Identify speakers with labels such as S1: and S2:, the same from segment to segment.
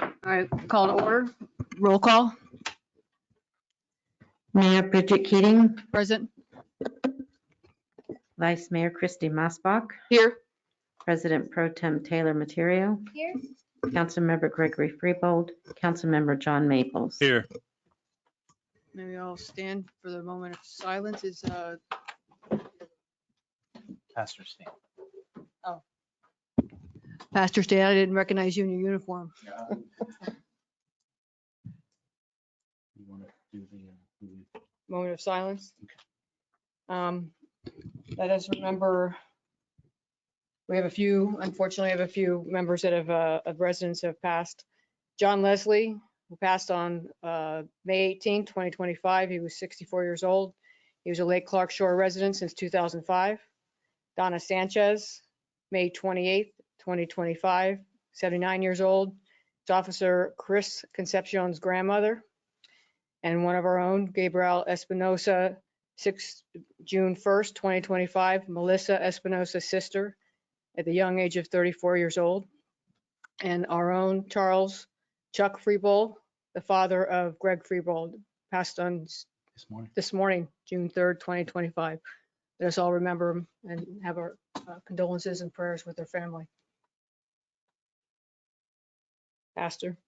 S1: All right, call to order. Roll call.
S2: Mayor Bridget Keating,
S1: Present.
S2: Vice Mayor Christy Massbach,
S1: Here.
S2: President Pro Tem Taylor Materio,
S3: Here.
S2: Councilmember Gregory Freebold, Councilmember John Maples.
S4: Here.
S1: Maybe I'll stand for the moment of silence. Is
S4: Pastor Stan.
S1: Pastor Stan, I didn't recognize you in your uniform.
S4: You want to do the,
S1: Moment of silence. Let us remember, unfortunately, have a few members that have, of residents have passed. John Leslie, who passed on May 18, 2025. He was 64 years old. He was a Lake Clark Shore resident since 2005. Donna Sanchez, May 28th, 2025, 79 years old. It's Officer Chris Concepcion's grandmother. And one of our own, Gabriel Espinosa, June 1st, 2025, Melissa Espinosa's sister at the young age of 34 years old. And our own Chuck Freebold, the father of Greg Freebold, passed on this morning, June 3rd, 2025. Let us all remember him and have our condolences and prayers with their family. Pastor.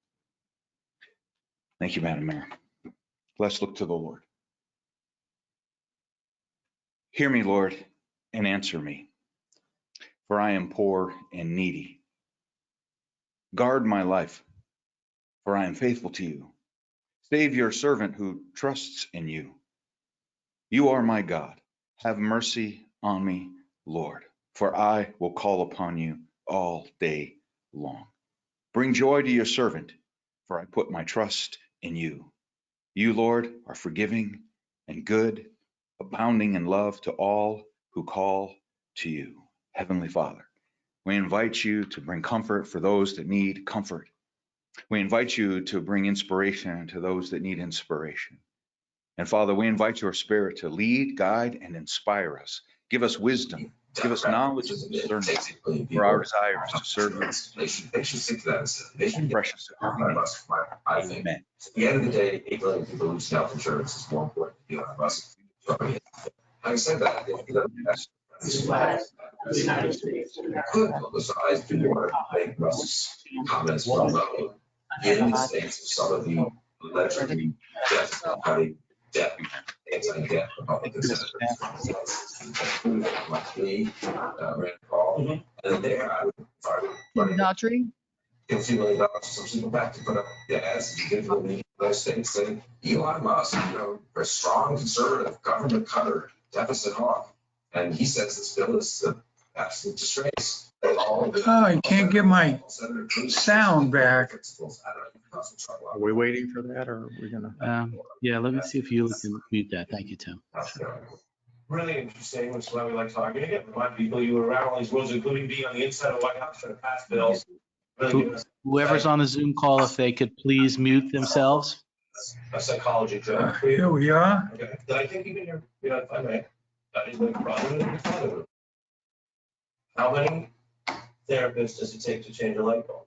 S5: Thank you, Madam Mayor. Let's look to the Lord. Hear me, Lord, and answer me, for I am poor and needy. Guard my life, for I am faithful to you. Save your servant who trusts in you. You are my God. Have mercy on me, Lord, for I will call upon you all day long. Bring joy to your servant, for I put my trust in you. You, Lord, are forgiving and good, abounding in love to all who call to you. Heavenly Father, we invite you to bring comfort for those that need comfort. We invite you to bring inspiration to those that need inspiration. And Father, we invite your Spirit to lead, guide, and inspire us. Give us wisdom. Give us knowledge and discernment for our desires to serve you. Precious. Amen.
S6: At the end of the day, 8 million people lose health insurance is more important to be on a bus. Having said that, if you don't have the United States could publicize the more fake buses comments from the United States, some of the allegedly death anti-death Republican senators, like me, Rand Paul, and there I would
S1: Daughtry.
S6: $50 million some people back to put up the ads to give them the United States saying Elon Musk, a strong conservative government cutter, deficit hawk. And he says this bill is an absolute disgrace.
S7: Oh, I can't get my sound back.
S4: Are we waiting for that or are we gonna?
S8: Yeah, let me see if you can mute that. Thank you, Tim.
S9: Really interesting, which is why we like talking. Again, remind people you were around all these rules, including being on the inside of the White House trying to pass bills. Really
S8: Whoever's on the Zoom call, if they could please mute themselves.
S9: a psychology joke.
S7: Here we are.
S9: Okay. Did I think even your, if I may, that is like problem in your father. How many therapists does it take to change a light bulb?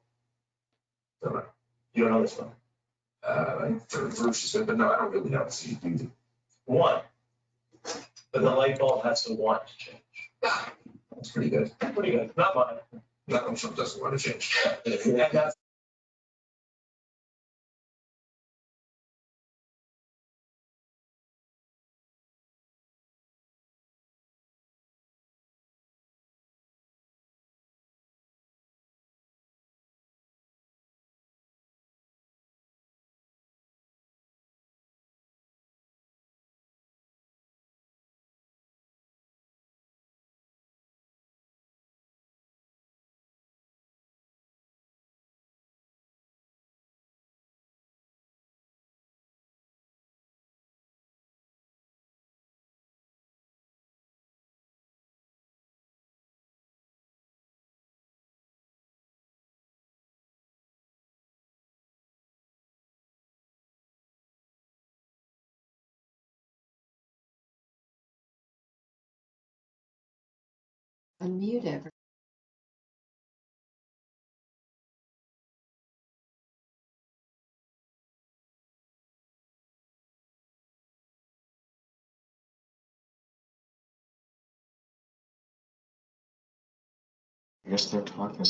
S9: Don't know. You don't know this one?
S6: First she said, but no, I don't really know. So
S9: One. But the light bulb has to want to change.
S6: that's pretty good.
S9: Pretty good. Not mine.
S6: Donald Trump doesn't want to change.
S9: And that's
S2: Unmute everyone.
S6: I guess they're talking.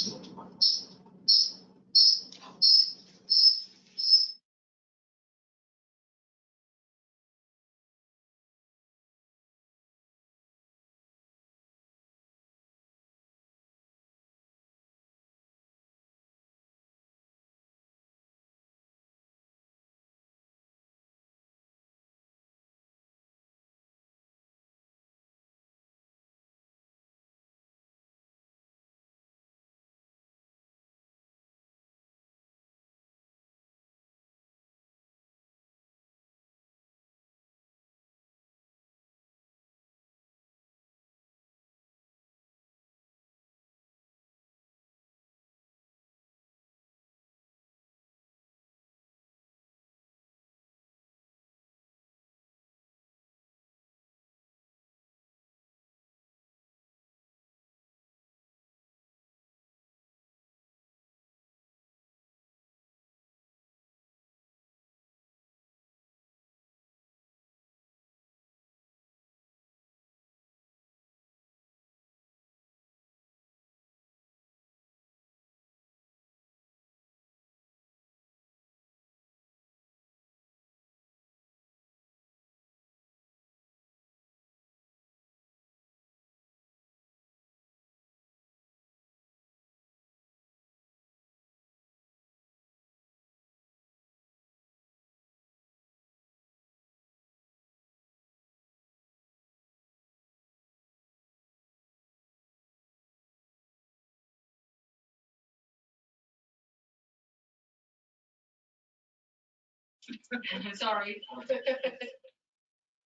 S1: Sorry.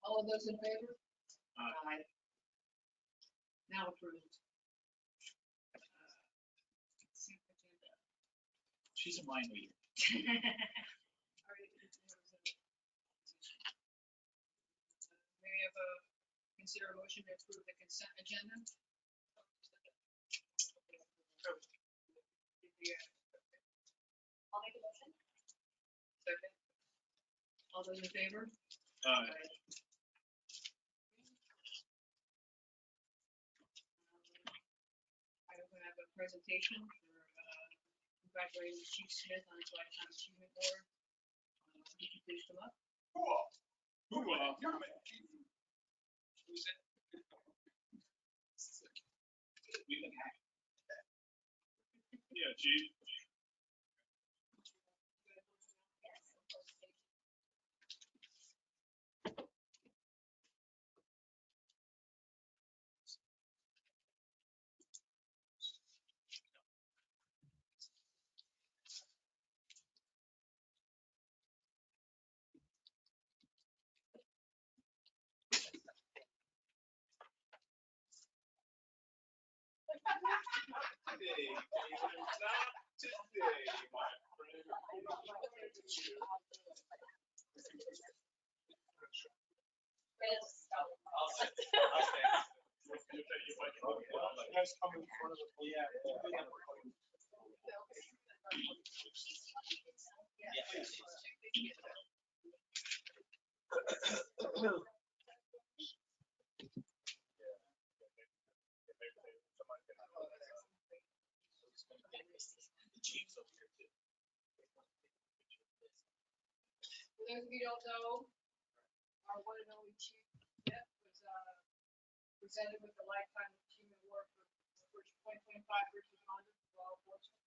S1: All of those in favor? Aye. Now approved.
S8: She's a mind reader.
S1: May we have a consider a motion to approve the consent agenda? I'll make a motion. Second. All those in favor?
S8: Aye.
S1: I will have a presentation for congratulating Chief Smith on his Lifetime Achievement Award. Would you please come up?
S8: Yeah, Chief.
S1: For those of you who don't know, our one and only Chief Smith was presented with the Lifetime Achievement Award for 2025 First Responder for law enforcement.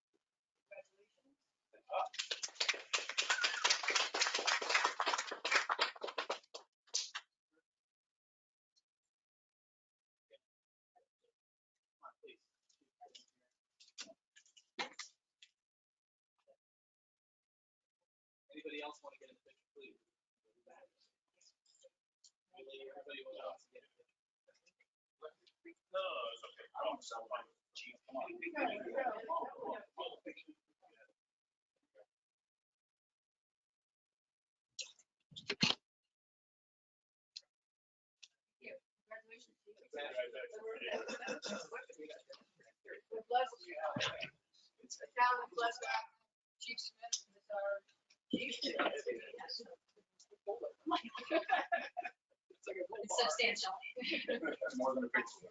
S1: Congratulations.
S8: Anybody else want to get in the picture, please? Everybody wants to get in the picture. No, it's okay. I don't sound like Chief. Come on.
S1: Congratulations, Chief. We're blessed. The town is blessed to have Chief Smith as our chief. It's substantial.
S4: More than a picture.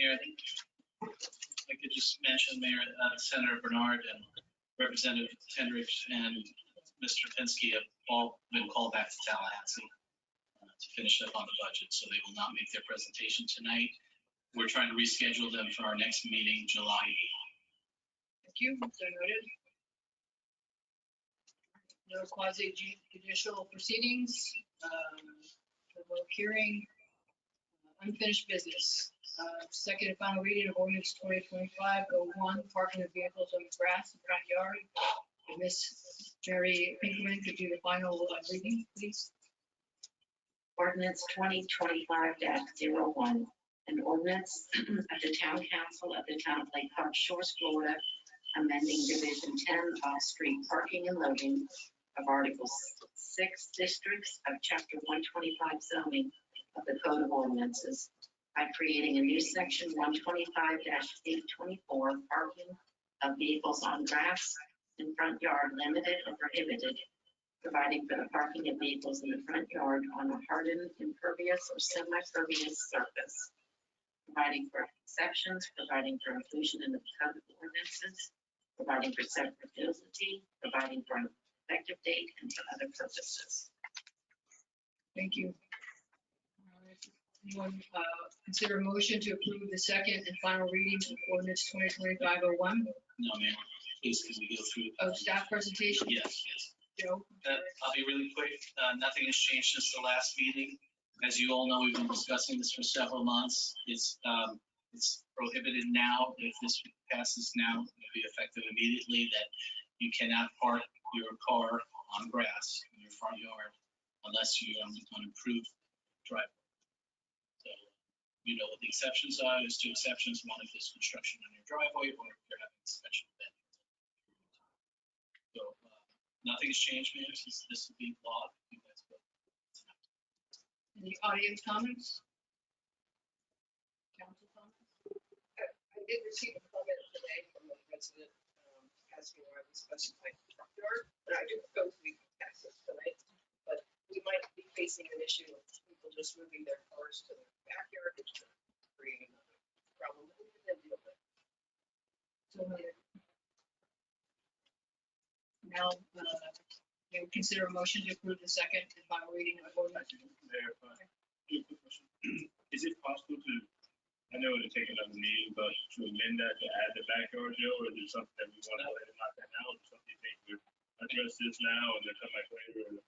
S8: Mayor, I think I could just mention Mayor, Senator Bernard and Representative Hendricks and Mr. Pinsky have all been called back to Tallahassee to finish up on the budget, so they will not make their presentation tonight. We're trying to reschedule them for our next meeting, July 8th.
S1: Thank you. So noted. No quasi judicial proceedings, no public hearing, unfinished business. Second and final reading of ordinance 2025-01, parking of vehicles on the grass and front yard. Miss Mary Pinkerman could do the final reading, please.
S2: Ordinance 2025-01, an ordinance of the Town Council of the Town of Lake Park Shores, Florida, amending Division 10 off-street parking and loading of Article 6 districts of Chapter 125 zoning of the Code of Ordinances by creating a new section 125-824, parking of vehicles on grass in front yard limited or prohibited, providing for the parking of vehicles in the front yard on a hardened, impervious, or semi-pervious surface, providing for exceptions, providing for inclusion in the Code of Ordinances, providing for severability, providing for an effective date, and for other purposes.
S1: Thank you. Anyone consider a motion to approve the second and final reading of ordinance 2025-01?
S8: No, Mayor, please, can we go through?
S1: Oh, staff presentation?
S8: Yes, yes.
S1: Joe?
S8: I'll be really quick. Nothing has changed since the last meeting. As you all know, we've been discussing this for several months. It's prohibited now. If this passes now, it'll be effective immediately that you cannot park your car on grass in your front yard unless you are on approved driveway. So you know what the exceptions are. There's two exceptions. One if there's construction on your driveway or if you're having a special event. So nothing has changed, Mayor, since this will be law. You guys vote.
S1: Any audience comments? Council comments?
S3: I did receive a comment today from a resident asking why we specified the front yard, but I do propose we pass this tonight. But we might be facing an issue of people just moving their cars to their backyard, which could create another problem that we can deal with.
S1: So now, we would consider a motion to approve the second and final reading of ordinance.
S8: Mayor, do a quick question. Is it possible to, I know it'll take another meeting, but to amend that to add the backyard, Joe, or is it something that we want to let it knock that out, or something you think we address this now and then come back later?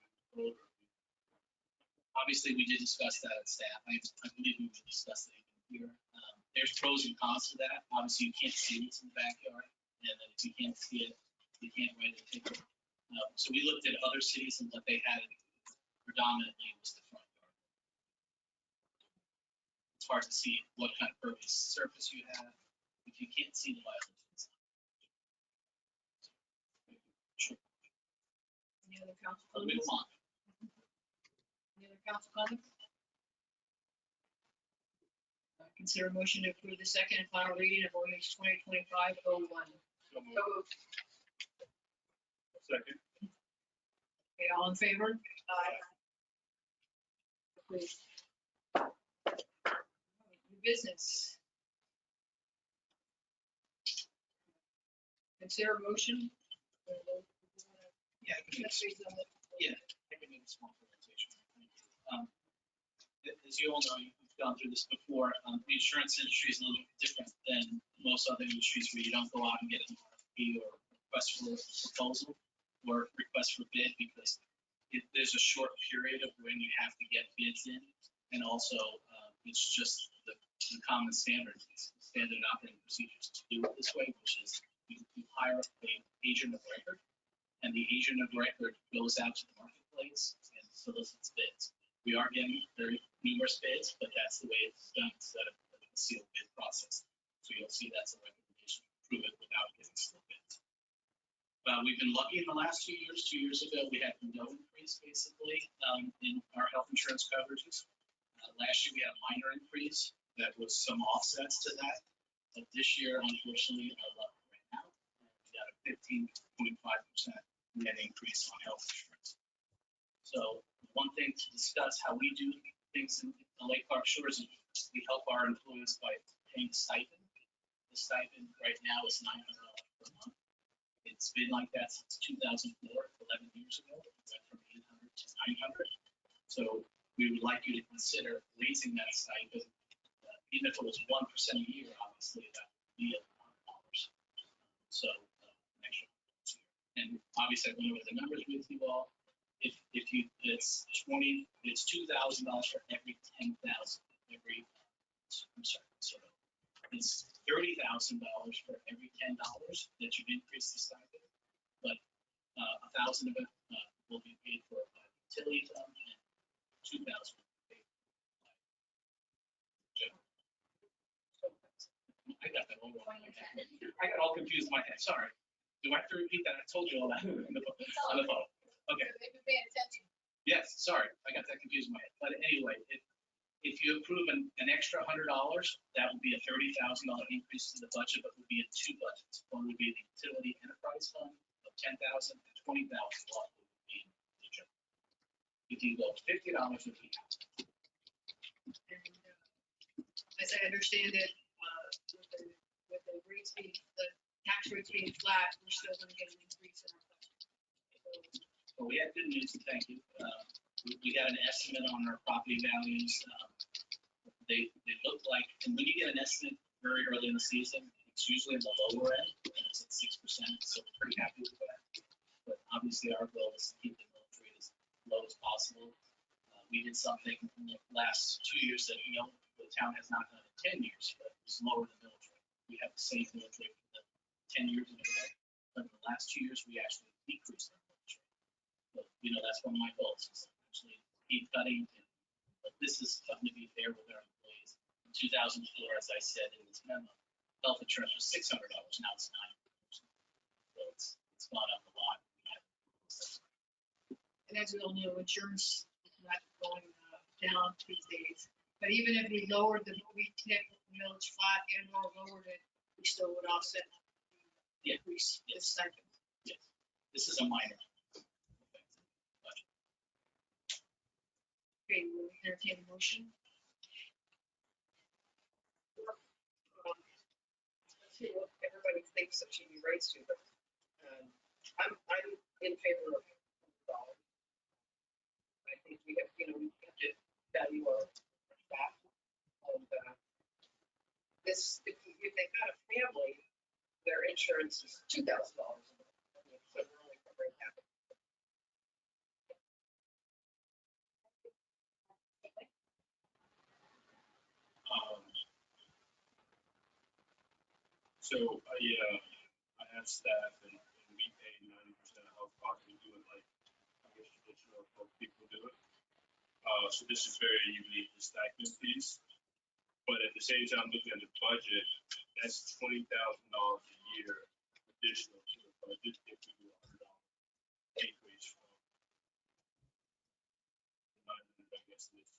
S8: Obviously, we did discuss that at staff. I believe we would discuss it even here. There's pros and cons to that. Obviously, you can't see what's in the backyard, and then if you can't see it, you can't write a ticket. So we looked at other cities and what they had predominantly was the front yard. It's hard to see what kind of pervious surface you have if you can't see the violations. Sure.
S1: Any other council
S8: I'll move
S1: comments?
S8: on.
S1: Any other council comments? Consider a motion to approve the second and final reading of ordinance 2025-01.
S8: So moved. Second.
S1: Okay, all in favor? Approved. New business. Consider a motion.
S8: Yeah, I can make a small presentation. As you all know, you've gone through this before. The insurance industry is a little bit different than most other industries where you don't go out and get an RFP or request for a proposal or request for bid because there's a short period of when you have to get bids in. And also, it's just the common standards, standard operating procedures to do it this way, which is you hire an agent of record, and the agent of record goes out to the marketplace and solicits bids. We are getting very numerous bids, but that's the way it's done instead of a sealed bid process. So you'll see that's a recommendation, prove it without getting sealed bids. We've been lucky in the last 2 years. 2 years ago, we had no increase basically in our health insurance coverages. Last year, we had a minor increase that was some offsets to that. But this year, unfortunately, our level right now, we got a 15.5% net increase on health insurance. So one thing to discuss how we do things in the Lake Park Shores is we help our employees by paying a stipend. The stipend right now is $900 per month. It's been like that since 2004, 11 years ago. It went from 800 to 900. So we would like you to consider raising that stipend. Even if it was 1% a year, obviously that would be $100. So an extra $100 a year. And obviously I went over the numbers with you all. If you, it's $2,000 for every 10,000, I'm sorry, so it's $30,000 for every $10 that you increase the stipend, but 1,000 of it will be paid for by utility fund and 2,000 will be paid by general. I got that all wrong. I got all confused in my head, sorry. Do I have to repeat that? I told you all that on the phone. Okay. Yes, sorry, I got that confused in my head. But anyway, if you approve an extra $100, that would be a $30,000 increase to the budget, but would be in two budgets. One would be the utility enterprise fund of $10,000 and $20,000 would be in the general. If you go $50 would be.
S3: As I understand it, with the rates being, the tax rates being flat, we're still gonna get an increase in our budget.
S8: Well, we had good news, thank you. We got an estimate on our property values. They look like, and when you get an estimate very early in the season, it's usually in the lower end, and it's at 6%, so we're pretty happy with that. But obviously our goal is to keep the millage rate as low as possible. We did something in the last 2 years that, you know, the town has not done in 10 years, but it's lower than millage rate. We have the same millage rate for the 10 years in a row, but in the last 2 years, we actually decreased our millage rate. But, you know, that's one of my goals, is actually keep cutting. But this is something to be fair with our employees. In 2004, as I said in this memo, health insurance was $600, now it's $900. So it's gone up a lot.
S3: And as we all know, insurance is not going down these days. But even if we lowered we kept the millage flat and or lowered it, we still would offset the increase in stipend.
S8: Yes, this is a minor.
S3: Okay, we'll entertain a motion. Let's see what everybody thinks it should be raised to, but I'm in favor of $100. I think we have, we have to value our staff. And if they've got a family, their insurance is $2,000 a month. So we're only covering half of it.
S10: So I have staff and we pay 90% of health costs. We do it like, I guess, traditional health people do it. So this is very unique, the stipend piece. But at the same time, looking at the budget, that's $20,000 a year additional to the budget if we do $100 increase from 900, I guess, to 1,000.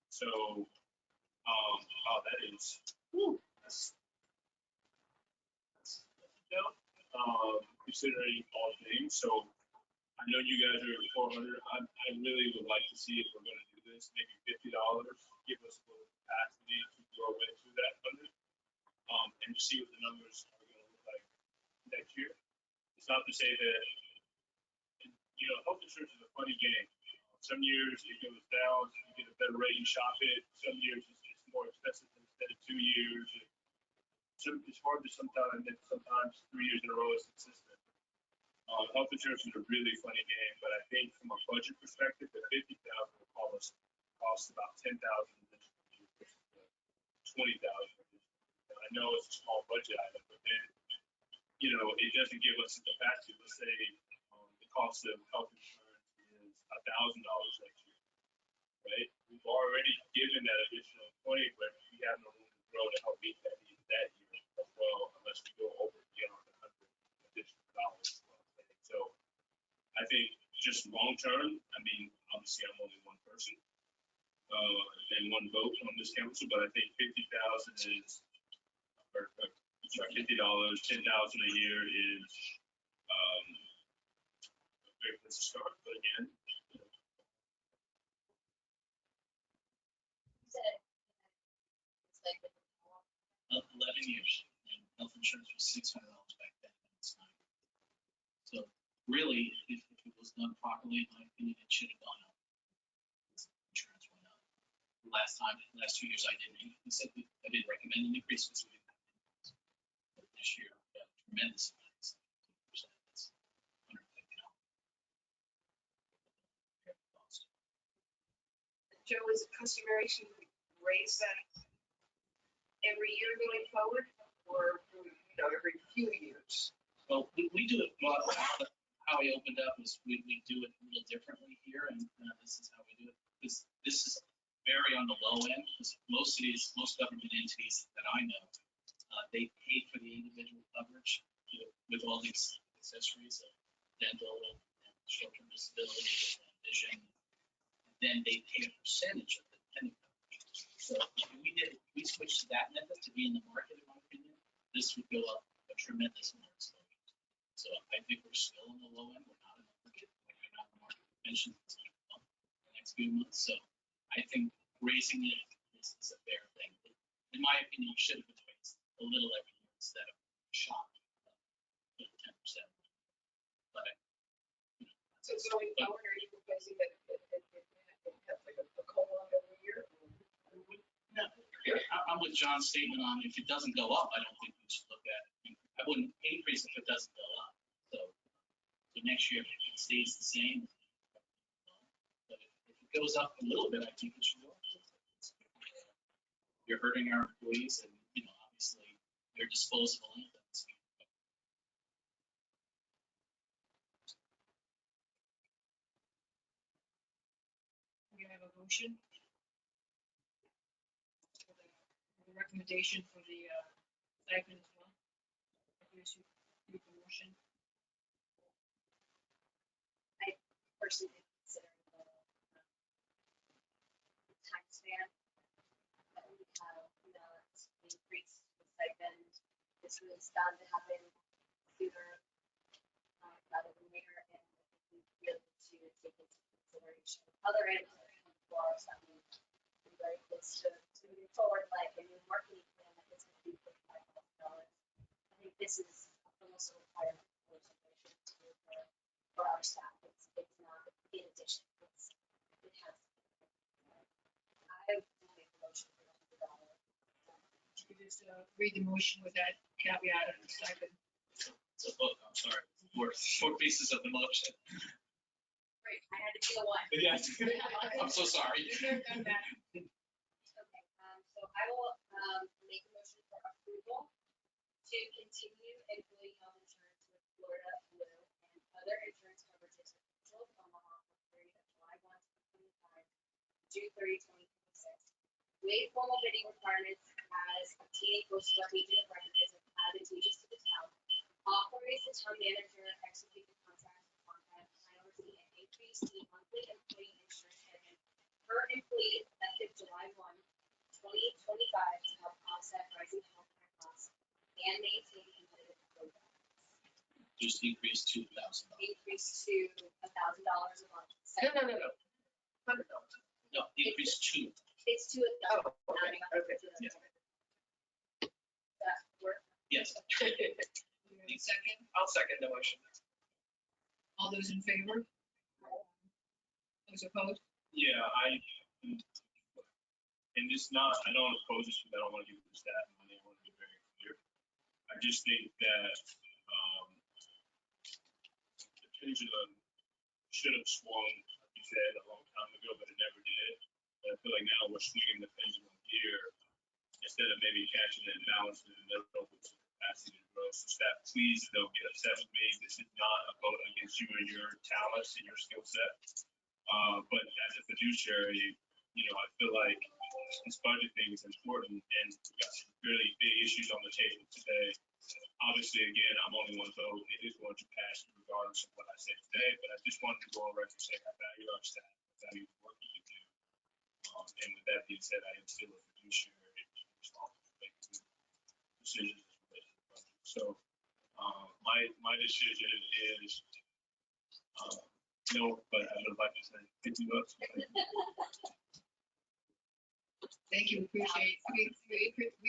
S10: So, that is, that's considering all things. So I know you guys are at 400. I really would like to see if we're going to do this, maybe $50, give us a little capacity to grow into that 100, and to see what the numbers are going to look like next year. It's not to say that, health insurance is a funny game. Some years it goes down, you get a better rate, you shop it. Some years it's more expensive instead of 2 years. It's hard to sometimes 3 years in a row is consistent. Health insurance is a really funny game, but I think from a budget perspective, the 50,000 will cost about 10,000 additional year versus the 20,000. I know it's a small budget item, but then it doesn't give us the capacity. Let's say the cost of health insurance is $1,000 next year, right? We've already given that additional 20, but we have no room to grow to help meet that need that year as well, unless we go over beyond the $100 additional dollars. So I think just long term, I mean, obviously I'm only one person and one vote on this council, but I think 50,000 is, or sorry, $50, 10,000 a year is a great place to start. But again,
S11: said it's like
S8: 11 years. And health insurance was $600 back then. It's not. So really, if it was done properly, in my opinion, it should have gone up. Insurance went up. Last 2 years I didn't. He said I didn't recommend an increase because we didn't have an increase. But this year, tremendous amounts. 10%. That's $150.
S3: Joe, is it customary to raise that every year going forward, or, every few years?
S8: Well, we do it, well, how we opened up is we do it a little differently here, and this is how we do it. This is very on the low end, because most government entities that I know, they pay for the individual coverage with all these accessories of dental and short-term disability and vision. Then they pay a percentage of the dependent coverage. So if we switched to that method to be in the market, in my opinion, this would go up a tremendous amount. So I think we're still in the low end. We're not in the market. We're not in the market pension in the next few months. So I think raising it is a fair thing. In my opinion, you should have been raised a little every year instead of shocked 10%. But
S3: So going forward, are you proposing that it have like a COLA every year?
S8: no, I'm with John's statement on if it doesn't go up, I don't think we should look at it. I wouldn't increase if it doesn't go up. So next year, if it stays the same, but if it goes up a little bit, I think it should go up. You're hurting our employees, and obviously they're disposable incomes.
S1: We have a motion. For the recommendation for the stipend as well. I guess you make the motion.
S11: Personally consider the time span that we have, increase the stipend. This was bound to happen sooner rather than later, and I think we really need to take into consideration other items that come before us that we very close to moving forward, like a new marketing plan that is going to be $45,000. I think this is almost a requirement for our staff. It's not in addition. It has. I will make a motion for $100.
S1: Can you just read the motion with that caveat of the stipend?
S8: So, I'm sorry, four pieces of the motion.
S11: Great, I had to do one.
S8: Yeah, I'm so sorry.
S11: Okay, so I will make a motion for approval to continue employee health insurance with Florida Blue and other insurance coverages with Mutual of Omaha for the period of July 1, 2025, June 30, 2026. Waive formal bidding requirements as obtaining postal agent of record is advantageous to the town. Authorize the town manager to execute the contract with Contact and oversee an increase in monthly employee insurance payment per employee effective July 1, 2025 to help offset rising healthcare costs and maintain competitive programs.
S8: Just increase $2,000.
S11: Increase to $1,000 a month.
S3: No. $100.
S8: No, increase two.
S11: It's to $1,000.
S3: Okay.
S11: That work?
S8: Yes.
S1: Second,
S3: I'll second the motion.
S1: all those in favor? Those opposed?
S10: Yeah, and it's not, I don't oppose this, because I don't want to give the staff money. I want to be very clear. I just think that the pendulum should have swung, like you said, a long time ago, but it never did. And I feel like now we're swinging the pendulum here instead of maybe catching it and balancing it in the middle with some capacity to grow. So staff, please don't get upset with me. This is not a vote against you and your talents and your skill set. But as a fiduciary, I feel like this budget thing is important, and we've got some really big issues on the table today. Obviously, again, I'm only one vote. It is going to pass regardless of what I say today, but I just wanted to go on record and say I value our staff, I value the work that you do. And with that being said, I am still a fiduciary responsible for making decisions as related to the budget. So my decision is no, but I would like to say $50.
S1: Thank you, we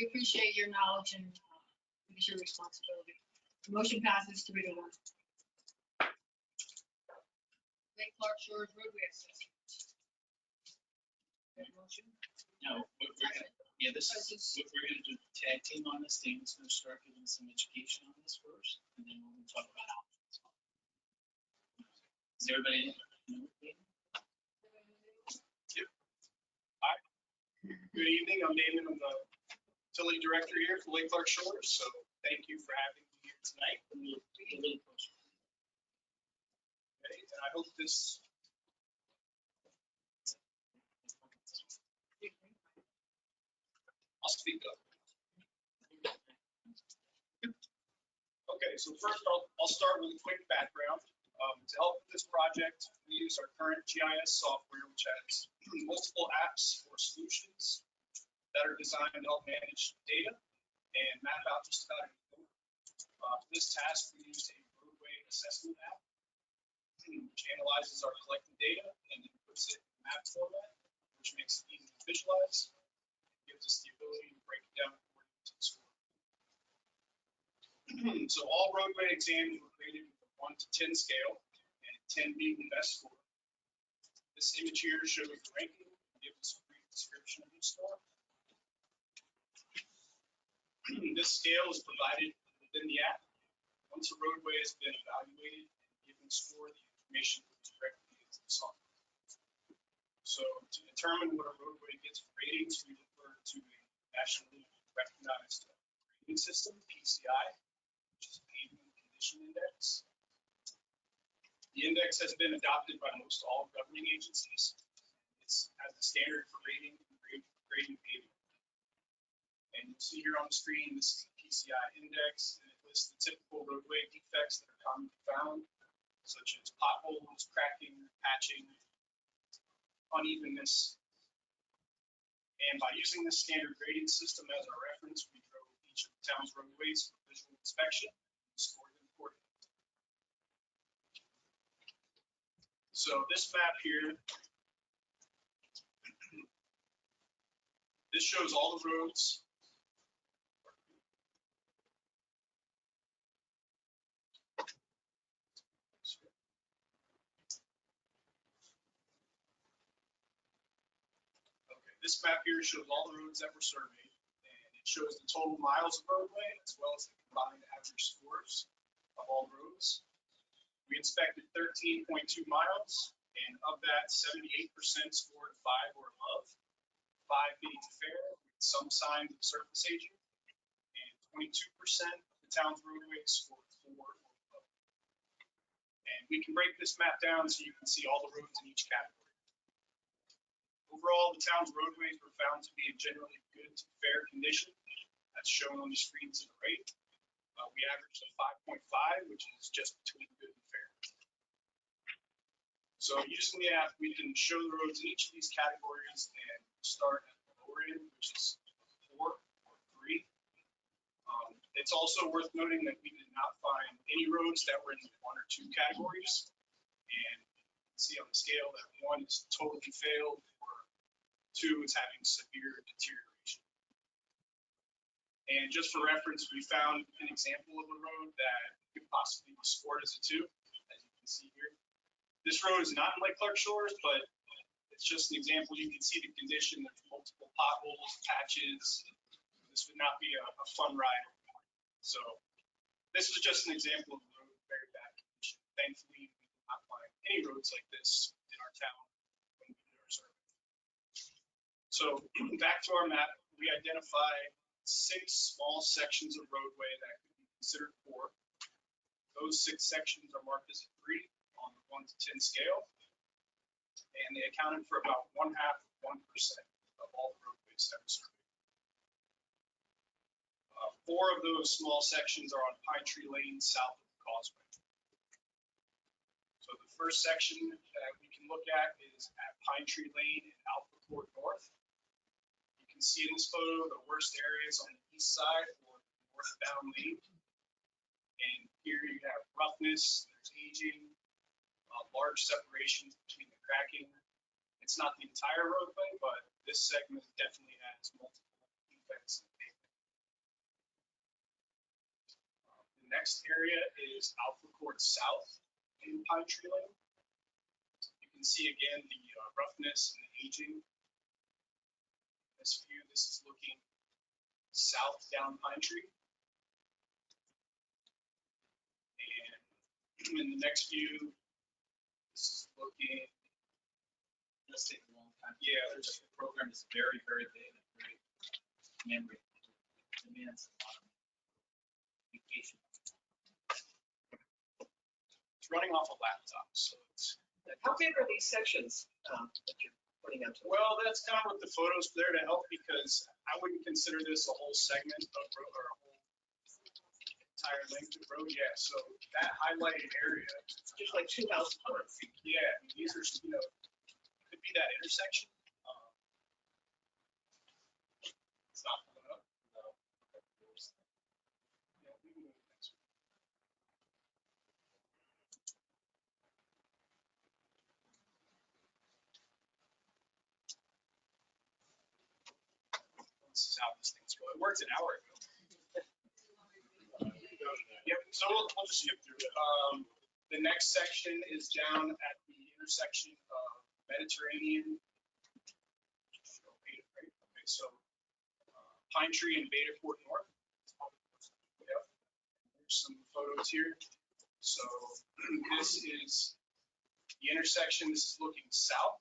S1: appreciate your knowledge and it's your responsibility. The motion passes 3-1. Lake Clark Shores roadway assessment. Motion?
S8: No, this is, we're gonna do tag team on this. Damon's gonna start giving some education on this first, and then we'll talk about options. Is everybody?
S12: Good evening, I'm Damon, I'm the utility director here for Lake Clark Shores, so thank you for having me here tonight. Okay, and I hope this. I'll speak up. Okay, so first I'll start with a quick background. To help with this project, we use our current GIS software, which has multiple apps or solutions that are designed to help manage data and map out just about anything. For this task, we used a roadway assessment app, which analyzes our collected data and then puts it in map format, which makes it easy to visualize. It gives us the ability to break it down according to the score. So all roadway exams were graded with a 1 to 10 scale, and 10 being the best score. This image here shows the ranking and gives us a brief description of each score. This scale is provided within the app. Once a roadway has been evaluated and given a score, the information goes directly into the software. So to determine what a roadway gets for ratings, we refer to a nationally recognized rating system, PCI, which is a pavement condition index. The index has been adopted by most all governing agencies. It's as a standard for rating pavement. And you'll see here on the screen, this is a PCI index, and it lists the typical roadway defects that are commonly found, such as potholes, cracking, patching, unevenness. And by using this standard grading system as our reference, we drove each of the town's roadways for visual inspection and scored them accordingly. So this map here, this shows all the roads. This map here shows all the roads that were surveyed, and it shows the total miles of roadway as well as the combined average scores of all roads. We inspected 13.2 miles, and of that, 78% scored 5 or above, 5 being fair with some signs of surface aging, and 22% of the town's roadways scored 4 or above. And we can break this map down so you can see all the roads in each category. Overall, the town's roadways were found to be in generally good to fair condition, as shown on the screen to the right. We averaged a 5.5, which is just between good and fair. So using the app, we can show the roads in each of these categories and start at the lower end, which is 4 or 3. It's also worth noting that we did not find any roads that were in the 1 or 2 categories. And you can see on the scale that 1 is totally failed, 2 is having severe deterioration. And just for reference, we found an example of a road that could possibly be scored as a 2, as you can see here. This road is not in Lake Clark Shores, but it's just an example. You can see the condition. There's multiple potholes, patches. This would not be a fun ride. So this was just an example of a road in very bad condition. Thankfully, we did not find any roads like this in our town when we did our survey. So back to our map, we identified 6 small sections of roadway that could be considered poor. Those 6 sections are marked as a 3 on the 1 to 10 scale, and they accounted for about 1/2 of 1% of all the roadways that were surveyed. 4 of those small sections are on Pine Tree Lane south of the causeway. So the first section that we can look at is at Pine Tree Lane and Alpha Court North. You can see in this photo the worst areas on the east side or northbound lane. And here you have roughness, there's aging, large separations between the cracking, It's not the entire roadway, but this segment definitely has multiple defects in the pavement. The next area is Alpha Court South in Pine Tree Lane. You can see again the roughness and the aging. This view, this is looking south down Pine Tree. And in the next view, this is looking.
S8: Let's take a long time.
S12: Yeah,
S8: The program is very, very big, and very memory. Demands a lot of vacation.
S12: It's running off a laptop, so it's.
S3: How big are these sections that you're putting up?
S12: Well, that's kind of what the photos there to help, because I wouldn't consider this a whole segment of road or a whole entire length of road. Yeah, so that highlighted area,
S3: Just like two houses worth.
S12: yeah, I mean, these are, could be that intersection. It's not coming up. No. Yeah, we can move next one. This is how these things go. It worked an hour ago. Yep, so we'll just skip through it. The next section is down at the intersection of Mediterranean. Okay, so Pine Tree and Beta Court North. Yep. There's some photos here. So this is the intersection. This is looking south.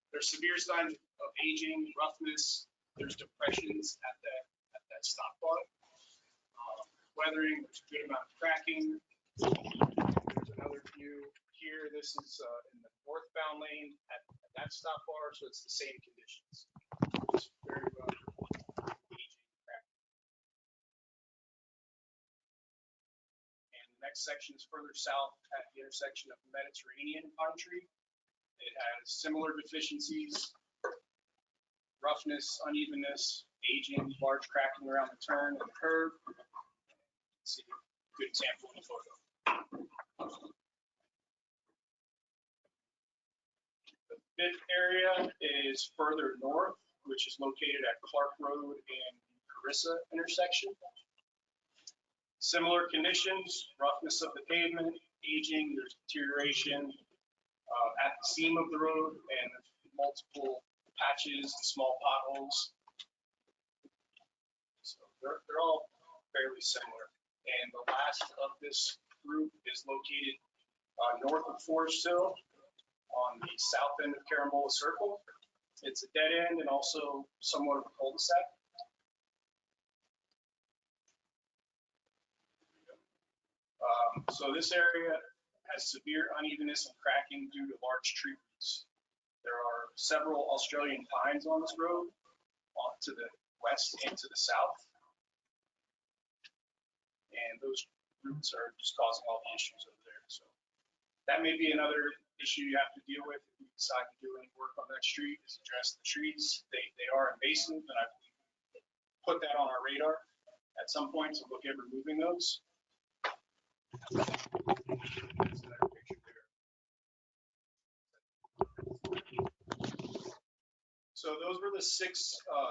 S12: There's severe signs of aging, roughness. There's depressions at that stop bar. Weathering, there's a good amount of cracking. There's another view here. This is in the northbound lane at that stop bar, so it's the same conditions. It's very rough, aging, cracking. And the next section is further south at the intersection of Mediterranean and Pine Tree. It has similar deficiencies, roughness, unevenness, aging, large cracking around the turn and the curve. See a good example in the photo. The fifth area is further north, which is located at Clark Road and Carissa intersection. Similar conditions, roughness of the pavement, aging, there's deterioration at the seam of the road and multiple patches and small potholes. So they're all fairly similar. And the last of this group is located north of Forest Hill on the south end of Carambola Circle. It's a dead end and also somewhat of a cul-de-sac. So this area has severe unevenness and cracking due to large tree roots. There are several Australian pines on this road, to the west and to the south. And those roots are just causing all the issues over there. So that may be another issue you have to deal with if you decide to do any work on that street, is address the trees. They are invasive, and I've put that on our radar at some point to look at removing those. There's another picture there. So those were the 6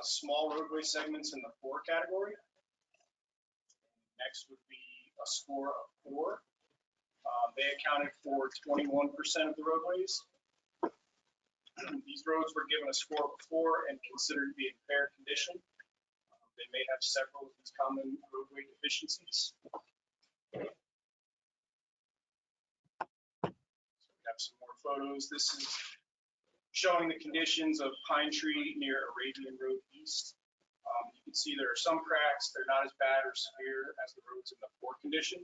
S12: small roadway segments in the 4 category. Next would be a score of 4. They accounted for 21% of the roadways. These roads were given a score of 4 and considered to be in fair condition. They may have several of these common roadway deficiencies. So we have some more photos. This is showing the conditions of Pine Tree near Arabian Road East. You can see there are some cracks. They're not as bad or severe as the roads in the poor condition,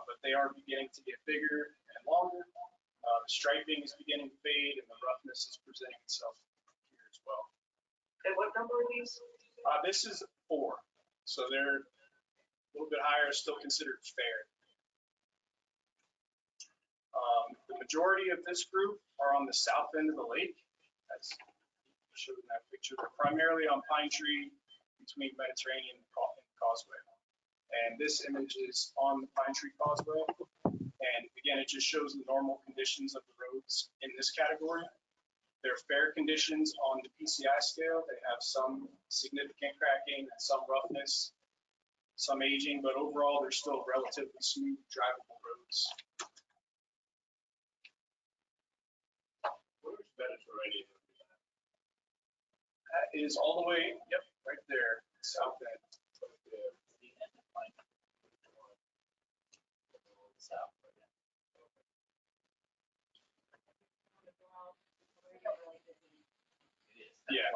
S12: but they are beginning to get bigger and longer. The striping is beginning to fade and the roughness is presenting itself here as well.
S3: And what number are these?
S12: This is 4, so they're a little bit higher, still considered fair. The majority of this group are on the south end of the lake, as shown in that picture. They're primarily on Pine Tree between Mediterranean and Causeway. And this image is on the Pine Tree Causeway. And again, it just shows the normal conditions of the roads in this category. They're fair conditions on the PCI scale. They have some significant cracking, some roughness, some aging, but overall, they're still relatively smooth, drivable roads.
S10: Where's Mediterranean?
S12: That is all the way, yep, right there, south end. Yeah.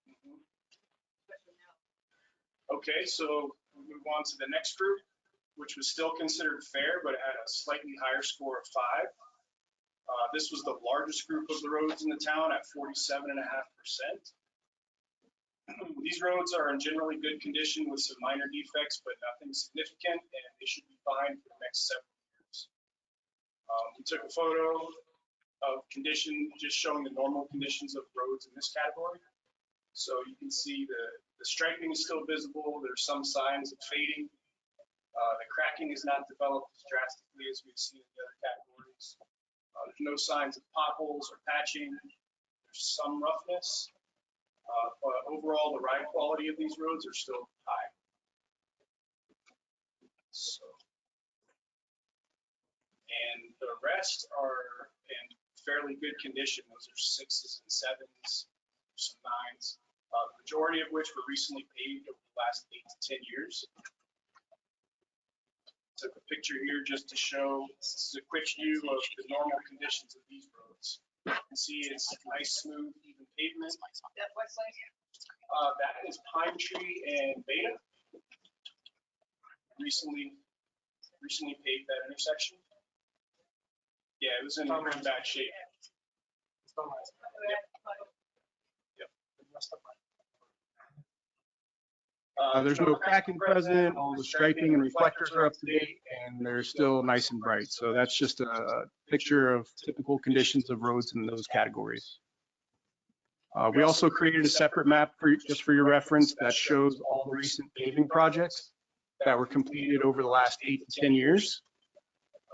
S12: Mhm. Okay, so we move on to the next group, which was still considered fair, but it had a slightly higher score of 5. This was the largest group of the roads in the town at 47.5%. These roads are in generally good condition with some minor defects, but nothing significant, and they should be fine for the next several years. We took a photo of condition, just showing the normal conditions of roads in this category. So you can see the striping is still visible. There's some signs of fading. The cracking is not developed as drastically as we've seen in the other categories. There's no signs of potholes or patching. There's some roughness. But overall, the ride quality of these roads are still high. So, and the rest are in fairly good condition. Those are 6s and 7s, some 9s, the majority of which were recently paved over the last 8 to 10 years. Took a picture here just to show, this is a quick view of the normal conditions of these roads. You can see it's nice, smooth, even pavement.
S3: That Westlake?
S12: That is Pine Tree and Beta. Recently paved that intersection. Yeah, it was in pretty bad shape. Yep.
S4: There's no cracking present, all the striping and reflectors are up to date, and they're still nice and bright. So that's just a picture of typical conditions of roads in those categories. We also created a separate map just for your reference that shows all the recent paving projects that were completed over the last 8 to 10 years.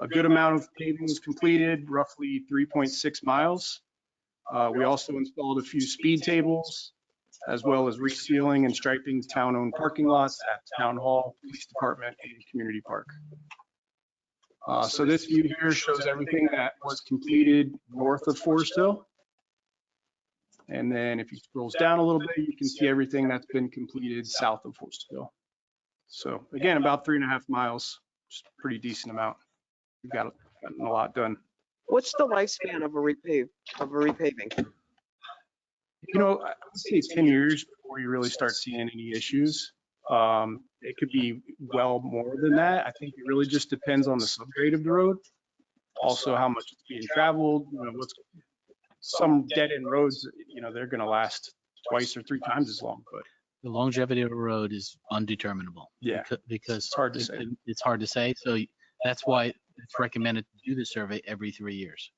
S4: A good amount of paving was completed, roughly 3.6 miles. We also installed a few speed tables, as well as resealing and striping town-owned parking lots at Town Hall, Police Department, and Community Park. So this view here shows everything that was completed north of Forest Hill. And then if you scroll down a little bit, you can see everything that's been completed south of Forest Hill. So again, about 3.5 miles, just a pretty decent amount. We've gotten a lot done.
S13: What's the lifespan of a repaving?
S4: You know, I would say 10 years before you really start seeing any issues. It could be well more than that. I think it really just depends on the subgrade of the road. Also how much it's being traveled, you know, some dead end roads, you know, they're going to last twice or 3 times as long, but
S14: the longevity of a road is undeterminable.
S4: Yeah,
S14: because
S4: it's hard to say.
S14: It's hard to say. So that's why it's recommended to do the survey every 3 years.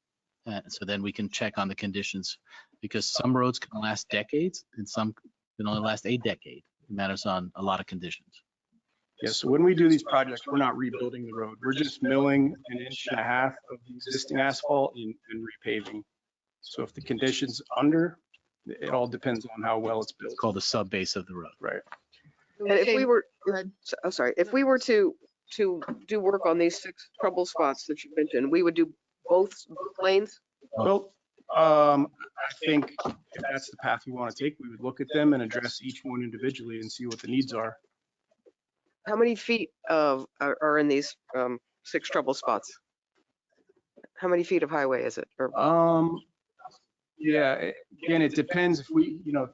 S14: So then we can check on the conditions, because some roads can last decades and some can only last a decade. It matters on a lot of conditions.
S4: Yeah, so when we do these projects, we're not rebuilding the road. We're just milling 1.5 inches of the existing asphalt and repaving. So if the condition's under, it all depends on how well it's built.
S14: It's called the sub base of the road.
S4: Right.
S13: And if we were, if we were to do work on these 6 trouble spots that you mentioned, we would do both lanes?
S4: Well, I think if that's the path we want to take, we would look at them and address each one individually and see what the needs are.
S13: How many feet are in these 6 trouble spots? How many feet of highway is it?
S4: Yeah, again, it depends. If we, you know,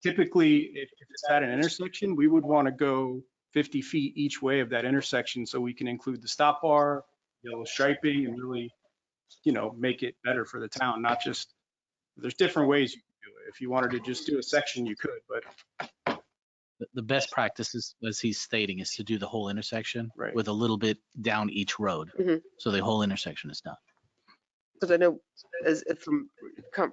S4: typically if it's at an intersection, we would want to go 50 feet each way of that intersection so we can include the stop bar, you know, striping, and really, you know, make it better for the town. Not just, there's different ways you can do it. If you wanted to just do a section, you could, but
S14: The best practice is, as he's stating, is to do the whole intersection
S4: Right.
S14: with a little bit down each road.
S13: Mhm.
S14: So the whole intersection is done.
S13: Because I know from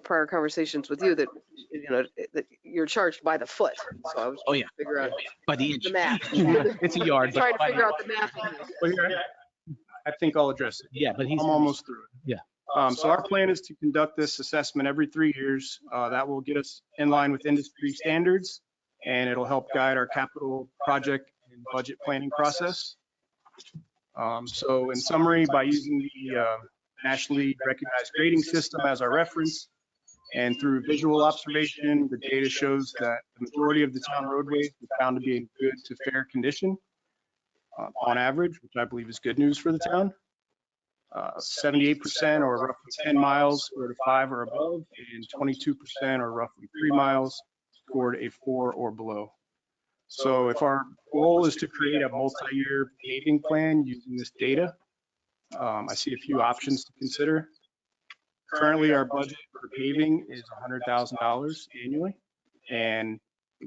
S13: prior conversations with you that, you know, that you're charged by the foot. So I was
S14: Oh, yeah.
S13: trying to figure out
S14: By the inch.
S13: the math.
S14: It's a yard. but
S13: Trying to
S14: by
S13: figure
S14: the-
S13: out the math. on this.
S4: Well, I think I'll address it.
S14: Yeah, but he's.
S4: I'm almost through it.
S14: Yeah.
S4: So our plan is to conduct this assessment every 3 years. That will get us in line with industry standards, and it'll help guide our capital project and budget planning process. So in summary, by using the nationally recognized grading system as our reference, and through visual observation, the data shows that the majority of the town roadways were found to be in good to fair condition on average, which I believe is good news for the town. 78% or roughly 10 miles scored a 5 or above, and 22% or roughly 3 miles scored a 4 or below. So if our goal is to create a multi-year paving plan using this data, I see a few options to consider. Currently, our budget for paving is $100,000 annually. And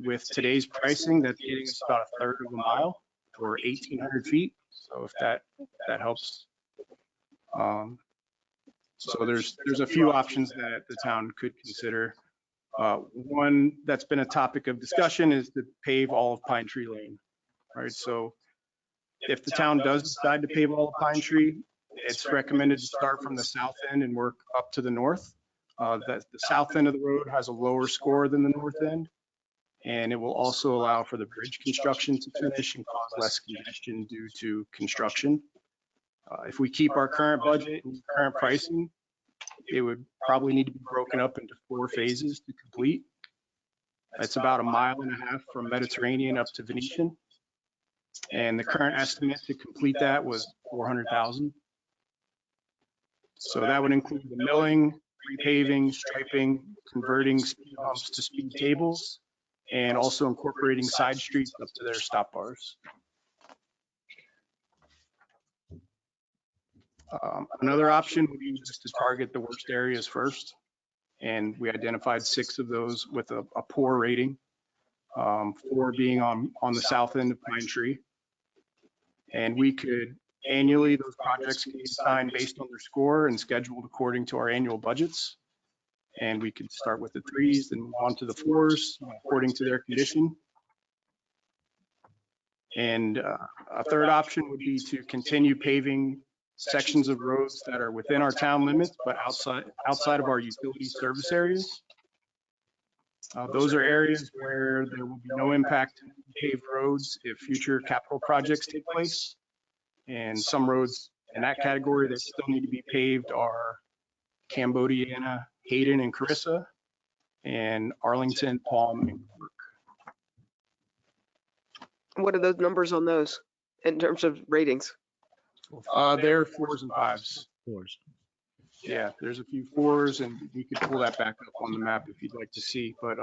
S4: with today's pricing, that's getting us about a third of a mile or 1,800 feet. So if that helps. So there's a few options that the town could consider. One that's been a topic of discussion is to pave all of Pine Tree Lane, right? So if the town does decide to pave all of Pine Tree, it's recommended to start from the south end and work up to the north. That the south end of the road has a lower score than the north end, and it will also allow for the bridge construction to finish and cause less congestion due to construction. If we keep our current budget and current pricing, it would probably need to be broken up into 4 phases to complete. That's about 1.5 miles from Mediterranean up to Venetian. And the current estimate to complete that was $400,000. So that would include the milling, repaving, striping, converting speed humps to speed tables, and also incorporating side streets up to their stop bars. Another option would be just to target the worst areas first. And we identified 6 of those with a poor rating, 4 being on the south end of Pine Tree. And we could annually, those projects can be assigned based on their score and scheduled according to our annual budgets. And we could start with the 3s, then move on to the 4s according to their condition. And a third option would be to continue paving sections of roads that are within our town limits, but outside of our utility service areas. Those are areas where there will be no impact to paved roads if future capital projects take place. And some roads in that category that still need to be paved are Cambodiana, Hayden, and Carissa, and Arlington, Palm, and Quirk.
S13: What are those numbers on those in terms of ratings?
S4: They're 4s and 5s.
S14: 4s.
S4: Yeah, there's a few 4s, and we could pull that back up on the map if you'd like to see. But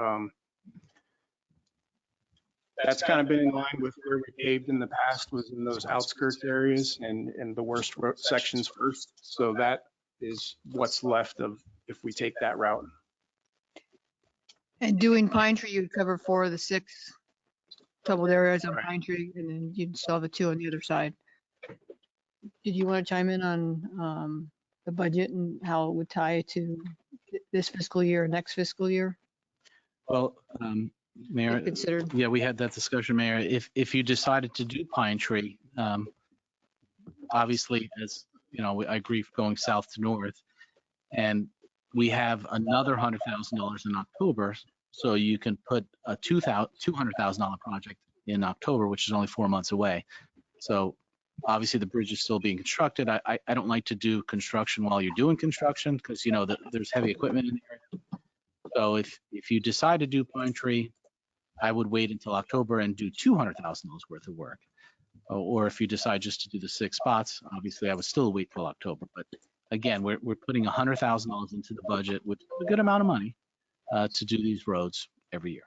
S4: that's kind of been in line with where we paved in the past, was in those outskirts areas and the worst sections first. So that is what's left of if we take that route.
S1: And doing Pine Tree, you'd cover 4 of the 6 troubled areas on Pine Tree, and then you'd still have the 2 on the other side. Did you want to chime in on the budget and how it would tie to this fiscal year or next fiscal year?
S14: Well, Mayor,
S1: Considered.
S14: yeah, we had that discussion, Mayor. If you decided to do Pine Tree, obviously, as you know, I agree going south to north, and we have another $100,000 in October, so you can put a $200,000 project in October, which is only 4 months away. So obviously the bridge is still being constructed. I don't like to do construction while you're doing construction because, you know, there's heavy equipment in the area. So if you decide to do Pine Tree, I would wait until October and do $200,000 worth of work. Or if you decide just to do the 6 spots, obviously I would still wait till October. But again, we're putting $100,000 into the budget, which is a good amount of money to do these roads every year.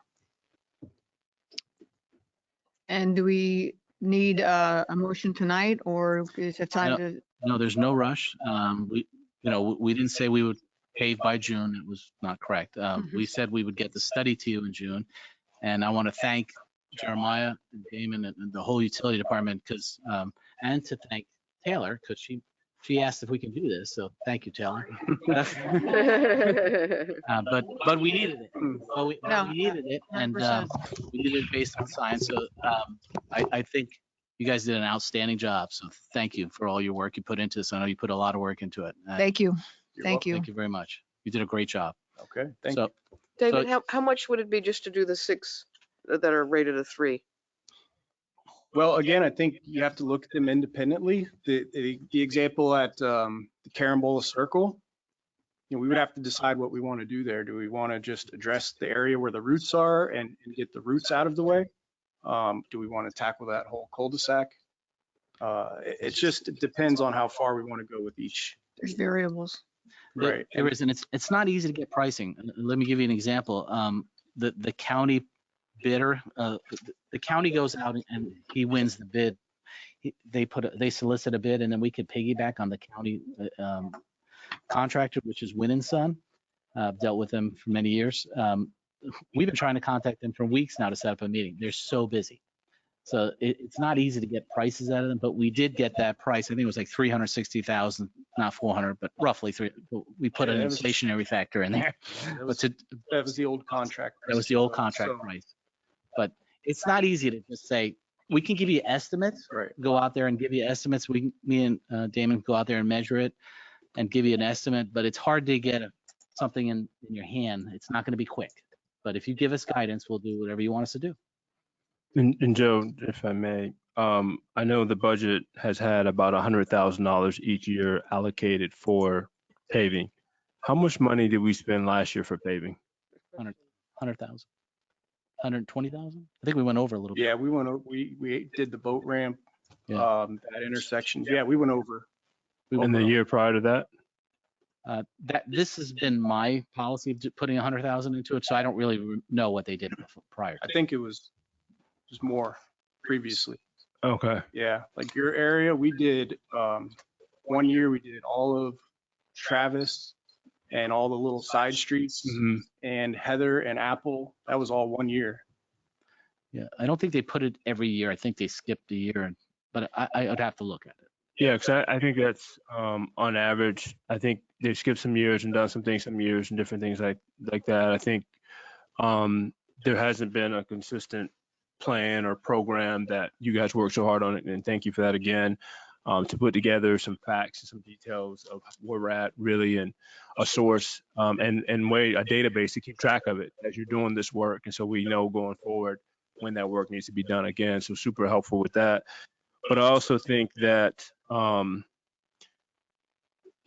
S1: And do we need a motion tonight, or is it time to?
S14: No, there's no rush. We didn't say we would pave by June. It was not correct. We said we would get the study to you in June. And I want to thank Jeremiah and Damon and the whole utility department and to thank Taylor because she asked if we can do this. So thank you, Taylor. But we needed it. We needed it, and we needed it based on science. So I think You guys did an outstanding job. So thank you for all your work you put into this. I know you put a lot of work into it.
S1: Thank you.
S4: You're
S1: Thank you.
S14: Thank you very much. You did a great job.
S4: Okay, thank you.
S14: So
S13: David, how much would it be just to do the 6 that are rated a 3?
S4: Well, again, I think you have to look at them independently. The example at the Carambola Circle, we would have to decide what we want to do there. Do we want to just address the area where the roots are and get the roots out of the way? Do we want to tackle that whole cul-de-sac? It depends on how far we want to go with each.
S1: There's variables.
S4: Right.
S14: There is, and it's not easy to get pricing. Let me give you an example. The county bidder, the county goes out and he wins the bid. They solicit a bid, and then we could piggyback on the county contractor, which is Win and Son. I've dealt with them for many years. We've been trying to contact them for weeks now to set up a meeting. They're so busy. So it's not easy to get prices out of them, but we did get that price. I think it was like 360,000, not 400, but roughly 3. We put an inflationary factor in there.
S4: That was the old contract.
S14: That was the old contract price. But it's not easy to just say, we can give you estimates,
S4: right? Go
S14: out there and give you estimates. Me and Damon go out there and measure it and give you an estimate, but it's hard to get something in your hand. It's not going to be quick. But if you give us guidance, we'll do whatever you want us to do.
S15: And Joe, if I may, I know the budget has had about $100,000 each year allocated for paving. How much money did we spend last year for paving?
S14: 100,000, 120,000. I think we went over a little bit.
S4: Yeah, we went over. We did the boat ramp,
S14: Yeah.
S4: that intersection. Yeah, we went over.
S15: In the year prior to that?
S14: This has been my policy of putting 100,000 into it, so I don't really know what they did prior.
S4: I think it was more previously.
S15: Okay.
S4: Yeah, like your area, we did 1 year we did all of Travis and all the little side streets and Heather and Apple. That was all 1 year.
S14: Yeah, I don't think they put it every year. I think they skipped a year, but I would have to look at it.
S15: Yeah, because I think that's on average. I think they've skipped some years and done some things some years and different things like that. I think there hasn't been a consistent plan or program that you guys work so hard on it, and thank you for that again, to put together some facts and some details of where we're at really, and a source and a database to keep track of it as you're doing this work, and so we know going forward when that work needs to be done again. So super helpful with that. But I also think that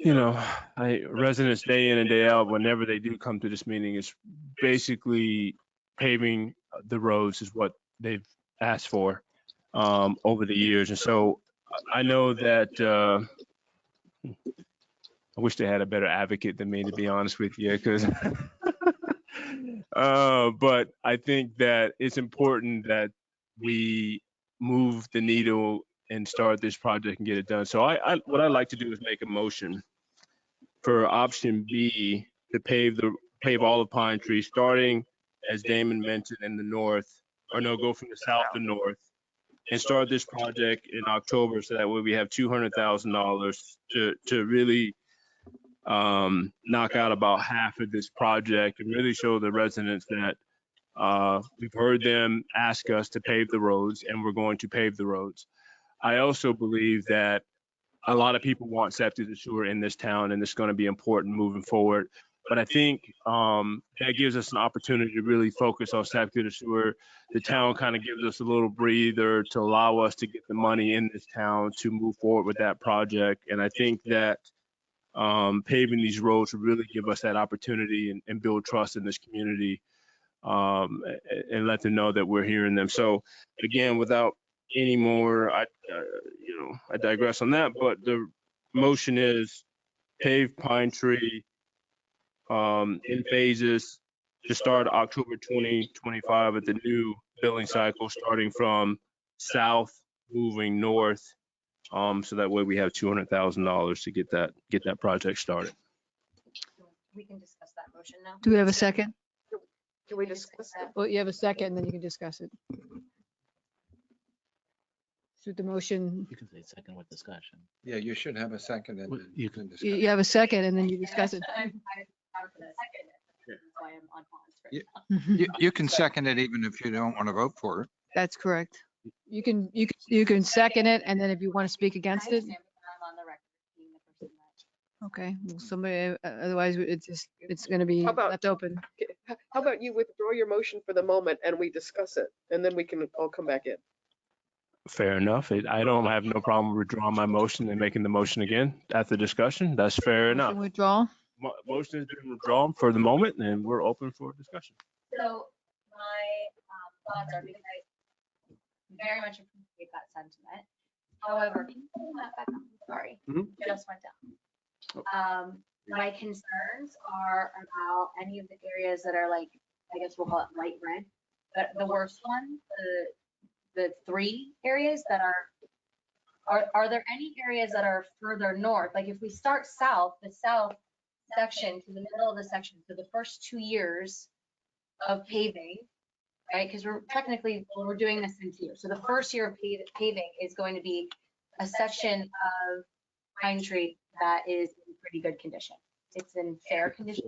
S15: residents day in and day out, whenever they do come to this meeting, is basically paving the roads is what they've asked for over the years. And so I know that I wish they had a better advocate than me, to be honest with you, because but I think that it's important that we move the needle and start this project and get it done. So what I'd like to do is make a motion for option B to pave all of Pine Tree, starting, as Damon mentioned, in the north, or no, go from the south to north, and start this project in October, so that way we have $200,000 to really knock out about half of this project and really show the residents that we've heard them ask us to pave the roads, and we're going to pave the roads. I also believe that a lot of people want septic and sewer in this town, and it's going to be important moving forward. But I think that gives us an opportunity to really focus on septic and sewer. The town kind of gives us a little breather to allow us to get the money in this town to move forward with that project. And I think that paving these roads will really give us that opportunity and build trust in this community, and let them know that we're hearing them. So again, without any more, I digress on that, but the motion is pave Pine Tree in phases to start October 2025 at the new billing cycle, starting from south moving north, so that way we have $200,000 to get that project started.
S11: We can discuss that motion now.
S1: Do we have a second?
S13: Can we discuss that?
S1: Well, you have a second, and then you can discuss it. Should the motion,
S14: You can say second with discussion.
S16: Yeah, you should have a second and
S14: Well,
S16: then
S14: you
S16: discuss.
S1: you have a second, and then you discuss it.
S11: I'm for the second. That's why I'm on pause right now.
S16: You can second it even if you don't want to vote for it.
S1: That's correct. You can second it, and then if you want to speak against it,
S11: I'm on the record being the person that.
S1: okay, well, somebody, otherwise it's going to be
S13: How about-
S1: left open.
S13: How about you withdraw your motion for the moment and we discuss it, and then we can all come back in.
S15: Fair enough. I don't have no problem withdrawing my motion and making the motion again at the discussion. That's fair enough.
S1: Motion withdraw.
S15: Motion has been withdrawn for the moment and we're open for discussion.
S11: So my thoughts are, because I very much appreciate that sentiment. However, can you pull that back up? Sorry,
S15: Mhm.
S11: just went down. My concerns are about any of the areas that are like, I guess we'll call it light red, but the worst one, the 3 areas that are there any areas that are further north? Like if we start south, the south section to the middle of the section, so the first 2 years of paving, right? Because we're doing this in 2 years. So the first year of paving is going to be a section of Pine Tree that is in pretty good condition. It's in fair condition.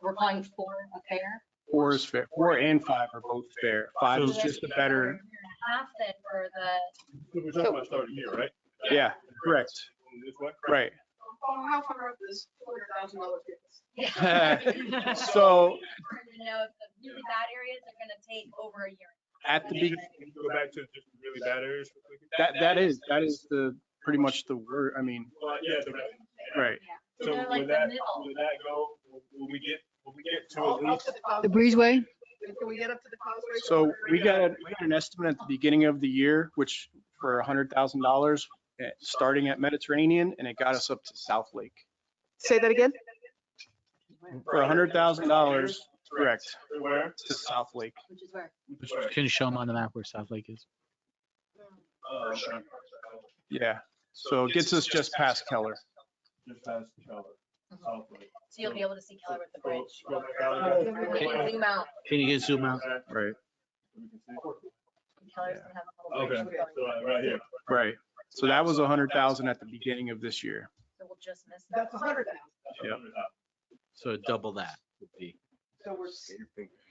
S11: We're calling 4 a fair.
S4: 4 is fair. 4 and 5 are both fair. 5 is
S11: So
S4: just a
S11: there's
S4: better,
S11: a year and a half then for the.
S10: We're talking about starting here, right?
S4: yeah, correct.
S10: This way?
S4: Right.
S3: How far up is $200,000 gets?
S4: So-
S11: To know if the really bad areas are gonna take over a year.
S4: At the beginning,
S10: Can you go back to just really bad areas real quick?
S4: that is the, pretty much the word, I mean,
S10: Well, yeah,
S4: right.
S11: Yeah.
S10: So
S11: They're like
S10: would
S11: the
S10: that,
S11: middle.
S10: would that go, will we get to at least?
S1: The breezeway.
S3: Can we get up to the causeway?
S4: So we got an estimate at the beginning of the year, which for $100,000, starting at Mediterranean, and it got us up to South Lake.
S13: Say that again?
S4: For $100,000, correct,
S10: Where?
S4: to South Lake.
S11: Which is where.
S14: Can you show them on the map where South Lake is?
S10: Sure.
S4: Yeah, so it gets us just past Keller.
S10: Just past Keller. Southway.
S11: So you'll be able to see Keller with the bridge.
S10: Go back out again.
S11: Can you zoom out?
S14: Can you get zoom out?
S4: Right,
S11: Keller's gonna have a little
S10: Okay,
S11: bridge.
S10: so right here.
S4: right. So that was 100,000 at the beginning of this year.
S11: So we'll just miss.
S3: That's 100,000.
S4: Yep.
S14: So double that would be.
S3: So we're.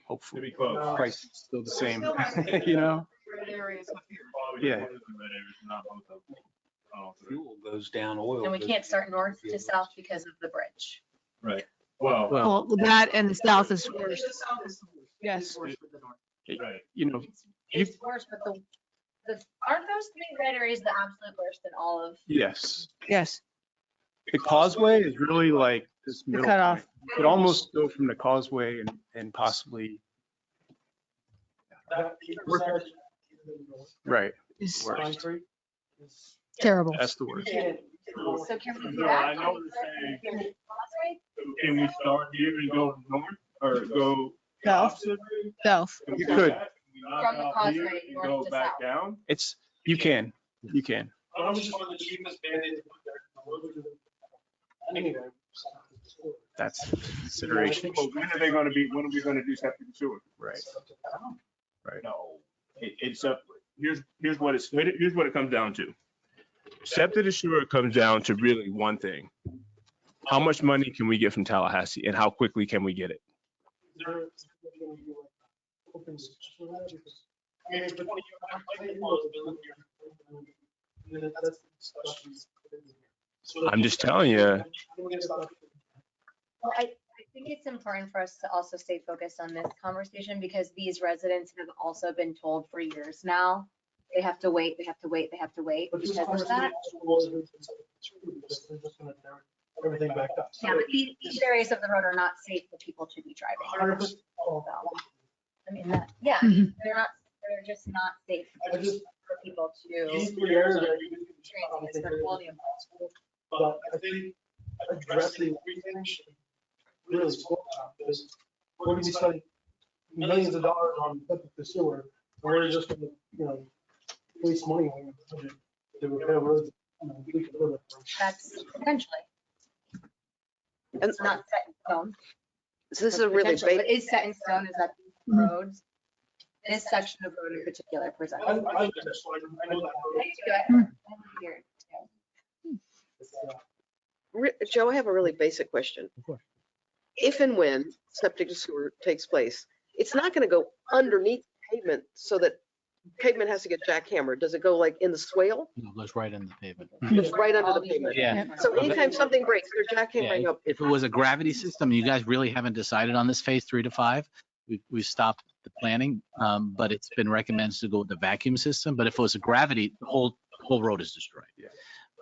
S4: Hopefully,
S10: Be close.
S4: price is still the same, you know?
S3: Red areas up here.
S4: Yeah.
S10: Fuel
S16: goes down, oil.
S11: And we
S16: goes
S11: can't start
S16: down.
S11: north to south because of the bridge.
S10: Right. Well,
S1: Well, that and the south is worse. Yes.
S10: right.
S4: You know,
S11: It's worse, but aren't those 3 red areas the absolute worst in all of?
S4: yes.
S1: Yes.
S4: The causeway is really like this
S1: The
S4: middle
S1: cutoff.
S4: point. Could almost go from the causeway and possibly, right,
S1: It's
S4: worst.
S1: terrible.
S4: That's the worst.
S11: So can we do
S10: No,
S11: that?
S10: I know what you're saying.
S11: Causeway?
S10: Can we start here and go north or go the
S1: South.
S10: opposite way?
S1: South.
S10: Can we
S4: You
S10: do
S4: could.
S10: that? Can we knock
S11: From the
S10: out here
S11: causeway
S10: and
S11: north
S10: go
S11: to
S10: back
S11: south.
S10: down?
S4: You can.
S10: How much is one of the cheapest band-aids to put there?
S3: Anyway.
S4: That's consideration.
S10: But when are they gonna be, when are we gonna do septic and sewer?
S4: Right. Right.
S10: No, it's up, here's what it comes down to. Septic and sewer comes down to really one thing. How much money can we get from Tallahassee and how quickly can we get it? I'm just telling you.
S11: Well, I think it's important for us to also stay focused on this conversation because these residents have also been told for years now, they have to wait, they have to wait, they have to wait because of that.
S3: Everything back up.
S11: Yeah, but these areas of the road are not safe for people to be driving. So, I mean, yeah,
S1: Mhm.
S11: they're just not safe for people to
S3: These 3 areas are
S11: experience their quality of life.
S3: But I think addressing everything should really slow down because we're gonna be spending millions of dollars on septic to sewer. We're just gonna, waste money on the budget to repair roads. We can live with.
S11: That's potentially,
S13: And
S11: it's not set in stone.
S13: this is a really
S11: Potentially,
S13: big,
S11: What is set in stone is that these roads, this section of road in particular presents.
S3: I just like, I know that.
S11: I used to do it. I moved here, too.
S13: Joe, I have a really basic question.
S14: Of course.
S13: If and when septic and sewer takes place, it's not going to go underneath pavement so that pavement has to get jackhammered? Does it go like in the swale?
S14: It goes right in the pavement.
S13: It's right under the pavement.
S14: Yeah.
S13: So anytime something breaks, they're jackhammering up.
S14: If it was a gravity system, you guys really haven't decided on this phase 3 to 5. We've stopped the planning, but it's been recommended to go with the vacuum system. But if it was a gravity, the whole road is destroyed.
S4: Yeah.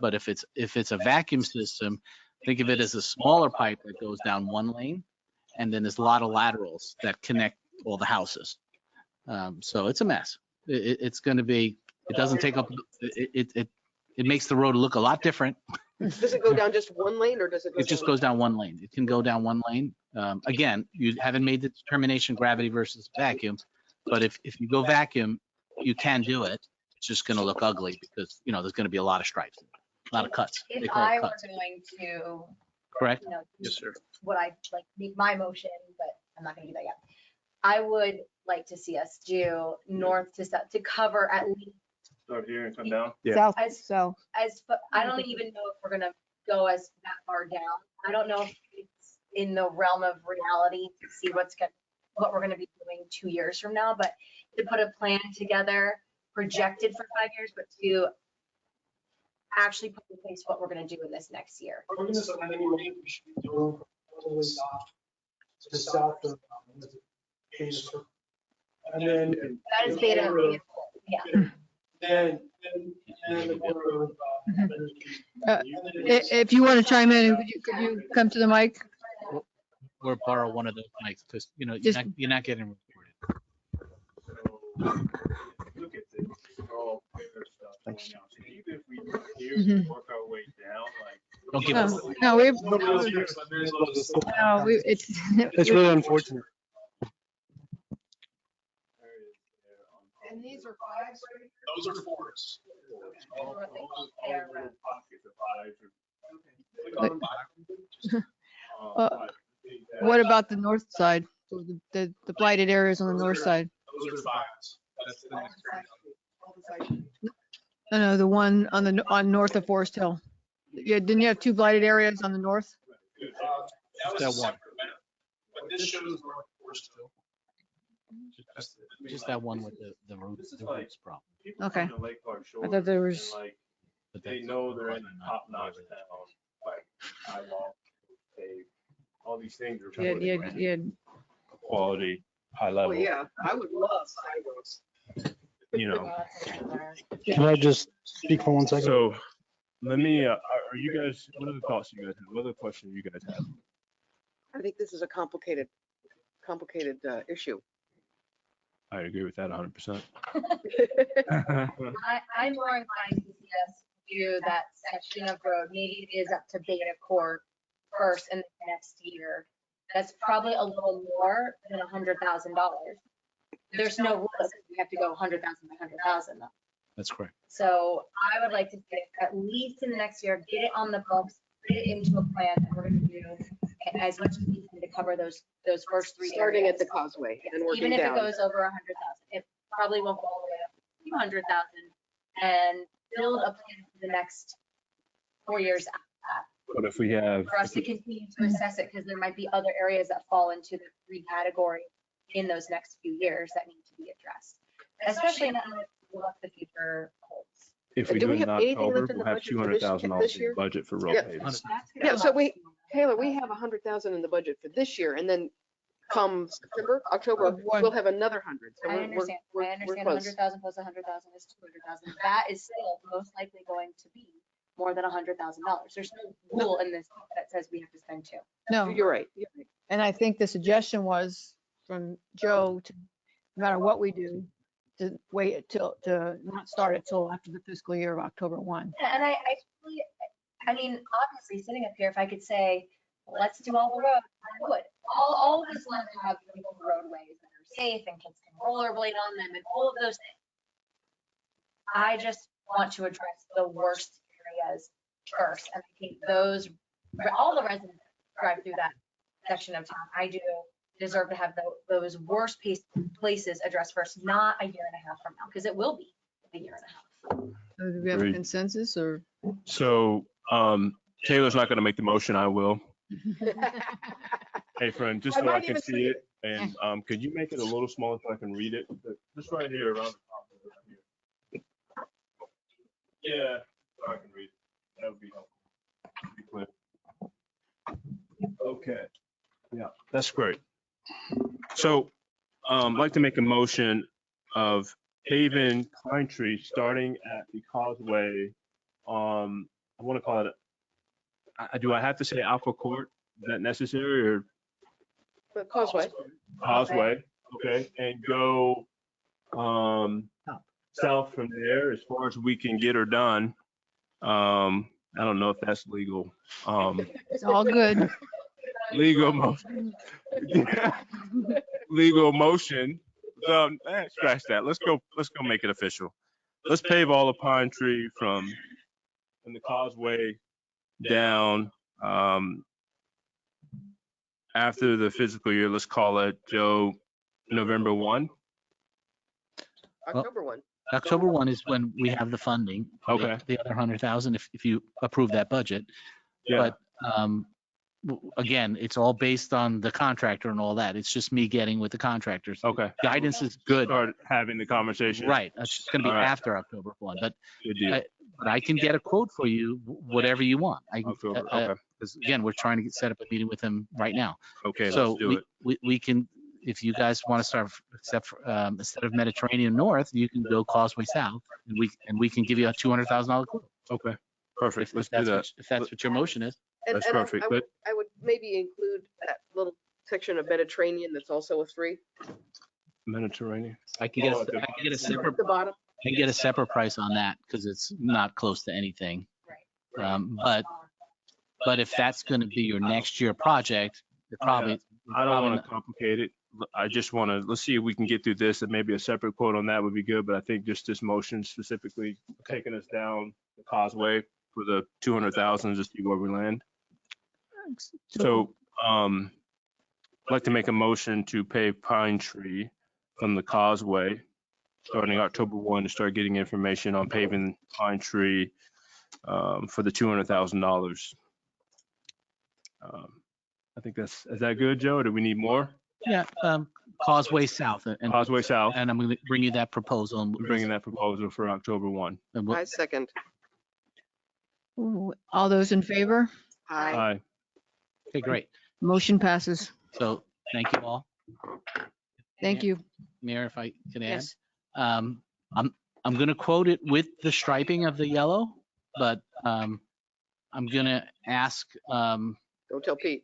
S14: But if it's a vacuum system, think of it as a smaller pipe that goes down one lane, and then there's a lot of laterals that connect all the houses. So it's a mess. It's going to be. It doesn't take up. It makes the road look a lot different.
S13: Does it go down just one lane or does it go?
S14: It just goes down one lane. It can go down one lane. Again, you haven't made the determination gravity versus vacuum, but if you go vacuum, you can do it. It's just going to look ugly because, there's going to be a lot of stripes, a lot of cuts. They
S11: If
S14: call it
S11: I were
S14: cuts.
S11: going to,
S14: Correct?
S4: Yes, sir.
S11: what I like make my motion, but I'm not gonna do that yet. I would like to see us do north to south to cover at least
S10: Start here and come down.
S4: Yeah.
S1: South,
S11: As-
S1: south.
S11: I don't even know if we're gonna go as that far down. I don't know if it's in the realm of reality to see what we're gonna be doing 2 years from now, but to put a plan together projected for 5 years, but to actually put in place what we're gonna do in this next year.
S3: Ordinance of anyway, we should be doing all the way off to the south of, Beta Circle. And then.
S11: That is Beta, yeah.
S3: Then the border of,
S1: If you want to chime in, could you come to the mic?
S14: Or borrow one of those mics because,
S1: Just-
S14: you're not getting recorded.
S10: Look at this, it's all bigger stuff going on. So even if we work here,
S1: Mhm.
S10: work our way down, like.
S14: Don't give us.
S1: No, we've,
S10: Nobody else here, so there's a little-
S1: no, it's.
S4: It's really unfortunate.
S3: And these are fives, right?
S12: Those are fours.
S10: All little pockets of fives or-
S12: We call them five.
S1: What about the north side? The blighted areas on the north side?
S12: Those are fives. That's the next one.
S1: No, the one on north of Forest Hill. Yeah, didn't you have 2 blighted areas on the north?
S12: That was
S14: That
S12: a
S14: one.
S12: separate map, but this shows North Forest Hill.
S14: Just that one with the roots problem.
S10: People
S1: Okay.
S10: come to Lake Clark
S1: I
S10: Shores
S1: thought there
S10: and,
S1: was,
S10: like,
S14: But
S10: they
S14: that's-
S10: know they're in a top-notch town, like Eyewalk, Cave, all these things are
S1: yeah,
S10: quality, high
S13: Oh,
S10: level,
S13: yeah, I would love sidewalks.
S4: Can I just speak for 1 second?
S10: So let me, are you guys, what are the thoughts you guys have? What are the questions you guys have?
S13: I think this is a complicated issue.
S10: I agree with that 100%.
S11: I'm more inclined to see us do that section of road, maybe it is up to Beta Court first in the next year. That's probably a little more than $100,000. There's no rule that says we have to go 100,000 by 100,000 though.
S14: That's correct.
S11: So I would like to get at least in the next year, get it on the books, get it into a plan that we're gonna do as much as we can to cover those first 3
S13: Starting at
S11: areas.
S13: the causeway and working
S11: Even if it
S13: down.
S11: goes over 100,000, it probably won't go all the way up to 200,000 and build a plan for the next 4 years after that.
S10: But if we have,
S11: For us to continue to assess it, because there might be other areas that fall into the 3 category in those next few years that need to be addressed. Especially now what the future holds.
S10: if we
S13: Do
S10: do
S13: we
S10: it in
S13: have anything
S10: October,
S13: left in the
S10: we'll have
S13: budget for this-
S10: $200,000
S13: this
S10: in
S13: year?
S10: the budget for road
S13: Yeah.
S10: paving.
S13: Yeah, so Taylor, we have 100,000 in the budget for this year and then come September, October, we'll have another 100. So
S11: I
S13: we're
S11: understand,
S13: close.
S11: 100,000 plus 100,000 is 200,000. That is still most likely going to be more than $100,000. There's no rule in this that says we have to spend 2.
S1: no.
S13: You're right. You're right.
S1: And I think the suggestion was from Joe to, no matter what we do, to wait to not start it till after the fiscal year of October 1.
S11: And I mean, obviously, sitting up here, if I could say, let's do all the roads, I would. All of us want to have beautiful roadways that are safe and kids can rollerblade on them and all of those things. I just want to address the worst areas first. And I think all the residents that drive through that section of town, I do deserve to have those worst places addressed first, not a year and a half from now, because it will be a year and a half.
S1: So do we have a
S10: Agreed.
S1: consensus or?
S10: So Taylor's not going to make the motion, I will. Hey, friend, just
S13: I
S10: so I
S13: might
S10: can
S13: even
S10: see
S13: see
S10: it, and could you make it a little smaller so I can read it?
S15: Just right here around the top. Yeah, so I can read. That would be helpful. Be clear. Okay. Yeah, that's great. So, I'd like to make a motion of paving Pine Tree starting at the causeway. I want to call it, do I have to say Alpha Court? Is that necessary, or
S13: The Causeway.
S15: Causeway? Okay, and go, south from there as far as we can get her done. I don't know if that's legal.
S1: It's all good.
S15: Legal motion. Legal motion. Scratch that. Let's go make it official. Let's pave all of Pine Tree from the causeway down, after the fiscal year, let's call it, Joe, November 1.
S13: October 1.
S14: October 1 is when we have the funding.
S15: Okay.
S14: The other 100,000, if you approve that budget.
S15: Yeah.
S14: But again, it's all based on the contractor and all that. It's just me getting with the contractors.
S15: Okay.
S14: Guidance is good.
S15: Start having the conversation.
S14: Right. It's just going to be
S15: All right.
S14: after October 1. But
S15: Good deal.
S14: but I can get a quote for you, whatever you want.
S15: October, okay.
S14: Because again, we're trying to set up a meeting with him right now.
S15: Okay,
S14: So
S15: let's do it.
S14: we can, if you guys want to start, except for, instead of Mediterranean North, you can go Causeway South, and we can give you a $200,000 quote.
S15: Okay, perfect. Let's do
S14: That's
S15: that.
S14: if that's what your motion is.
S15: That's
S13: And
S15: perfect, but-
S13: I would maybe include that little section of Mediterranean that's also a 3.
S15: Mediterranean.
S14: I can get a separate,
S13: At the bottom.
S14: I can get a separate price on that because it's not close to anything. But if that's going to be your next year project, it probably.
S15: I don't want to complicate it. I just want to, let's see if we can get through this, and maybe a separate quote on that would be good. But I think just this motion specifically taking us down the causeway for the 200,000, just see where we land. So, I'd like to make a motion to pave Pine Tree from the causeway, starting October 1, to start getting information on paving Pine Tree for the $200,000. I think is that good, Joe? Or do we need more?
S14: Yeah, Causeway South. And
S15: Causeway South.
S14: And I'm going to bring you that proposal. And
S15: We're bringing that proposal for October 1.
S14: and we'll-
S13: I second.
S1: Ooh, all those in favor?
S13: Aye.
S15: Aye.
S14: Okay, great.
S1: Motion passes.
S14: So thank you all.
S1: Thank you.
S14: Mayor, if I can add.
S1: Yes.
S14: I'm going to quote it with the striping of the yellow, but I'm going to ask,
S13: Don't tell Pete.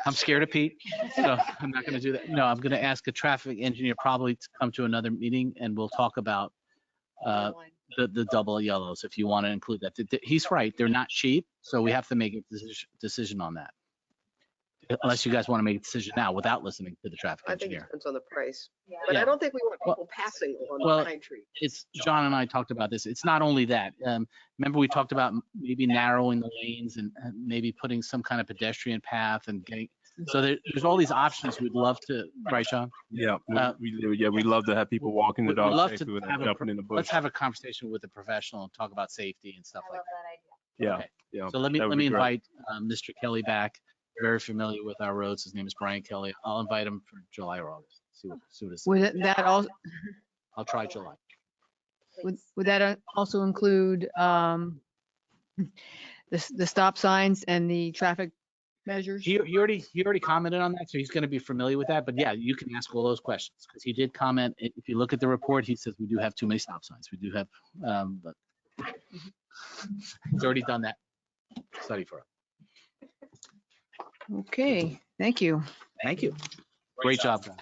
S14: I'm scared of Pete, so I'm not going to do that. No, I'm going to ask a traffic engineer probably to come to another meeting, and we'll talk about the double yellows, if you want to include that. He's right, they're not cheap, so we have to make a decision on that. Unless you guys want to make a decision now without listening to the traffic
S13: I think it
S14: engineer.
S13: depends on the price. But
S14: Yeah.
S13: I don't think we want people passing on
S14: well,
S13: Pine Tree.
S14: It's, John and I talked about this. It's not only that. Remember we talked about maybe narrowing the lanes and maybe putting some kind of pedestrian path and getting, so there's all these options we'd love to, right, Sean?
S15: Yeah, we'd love to have people walking the
S14: We'd
S15: dog
S14: love
S15: safely
S14: to
S15: without
S14: have
S15: jumping in the bush.
S14: let's have a conversation with a professional and talk about safety and stuff like that.
S15: Yeah,
S14: Okay.
S15: yeah.
S14: So let me
S15: that would be great.
S14: invite Mr. Kelly back. Very familiar with our roads. His name is Brian Kelly. I'll invite him for July or August. See what it's.
S1: Would that also,
S14: I'll try July.
S1: would that also include the stop signs and the traffic measures?
S14: He already commented on that, so he's going to be familiar with that. But yeah, you can ask all those questions because he did comment. If you look at the report, he says we do have too many stop signs. We do have, but he's already done that study for us.
S1: Okay, thank you.
S14: Thank you. Great job, John.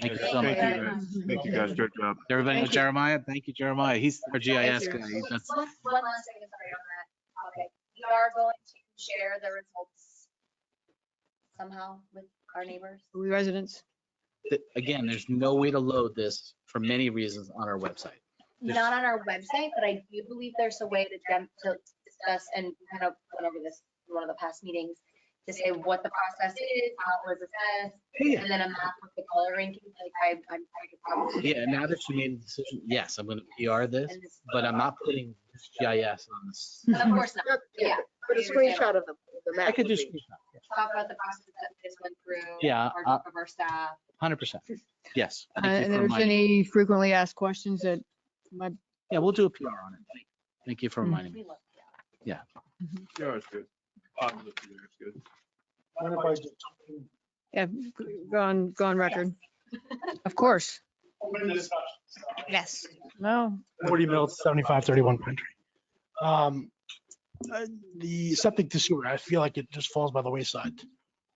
S14: Thank you so much.
S15: Thank you, guys. Thank you, guys. Great job.
S14: Everybody know
S1: Thank you.
S14: Jeremiah? Thank you, Jeremiah. He's our GIS
S11: Thank
S14: guy.
S11: you.
S14: He does-
S11: One last thing, sorry on that topic. We are going to share the results somehow with our neighbors.
S1: We residents?
S14: Again, there's no way to load this for many reasons on our website.
S11: Not on our website, but I do believe there's a way to discuss, and we kind of went over this in one of the past meetings, to say what the process is, how it was assessed,
S14: Yeah.
S11: and then a map with the color ranking, like I could probably.
S14: Yeah, now that you made the decision, yes, I'm going to PR this, but I'm not putting this GIS on this.
S11: Of course not, yeah.
S13: But a screenshot of the map.
S14: I could do
S13: would be-
S14: screenshot.
S11: talk about the process that this went through?
S14: Yeah,
S11: Of our staff?
S14: 100%. Yes. Thank you
S1: And
S14: for
S1: there's
S14: reminding me.
S1: any frequently asked questions that might,
S14: Yeah, we'll do a PR on it. Thank you for reminding me.
S11: We love
S14: Yeah.
S15: Yeah, it's good. Positive, it's good.
S1: yeah, go on record. Of course.
S16: Open discussion.
S1: Yes. No.
S16: 40 Mills, 7531 Country. The septic to sewer, I feel like it just falls by the wayside.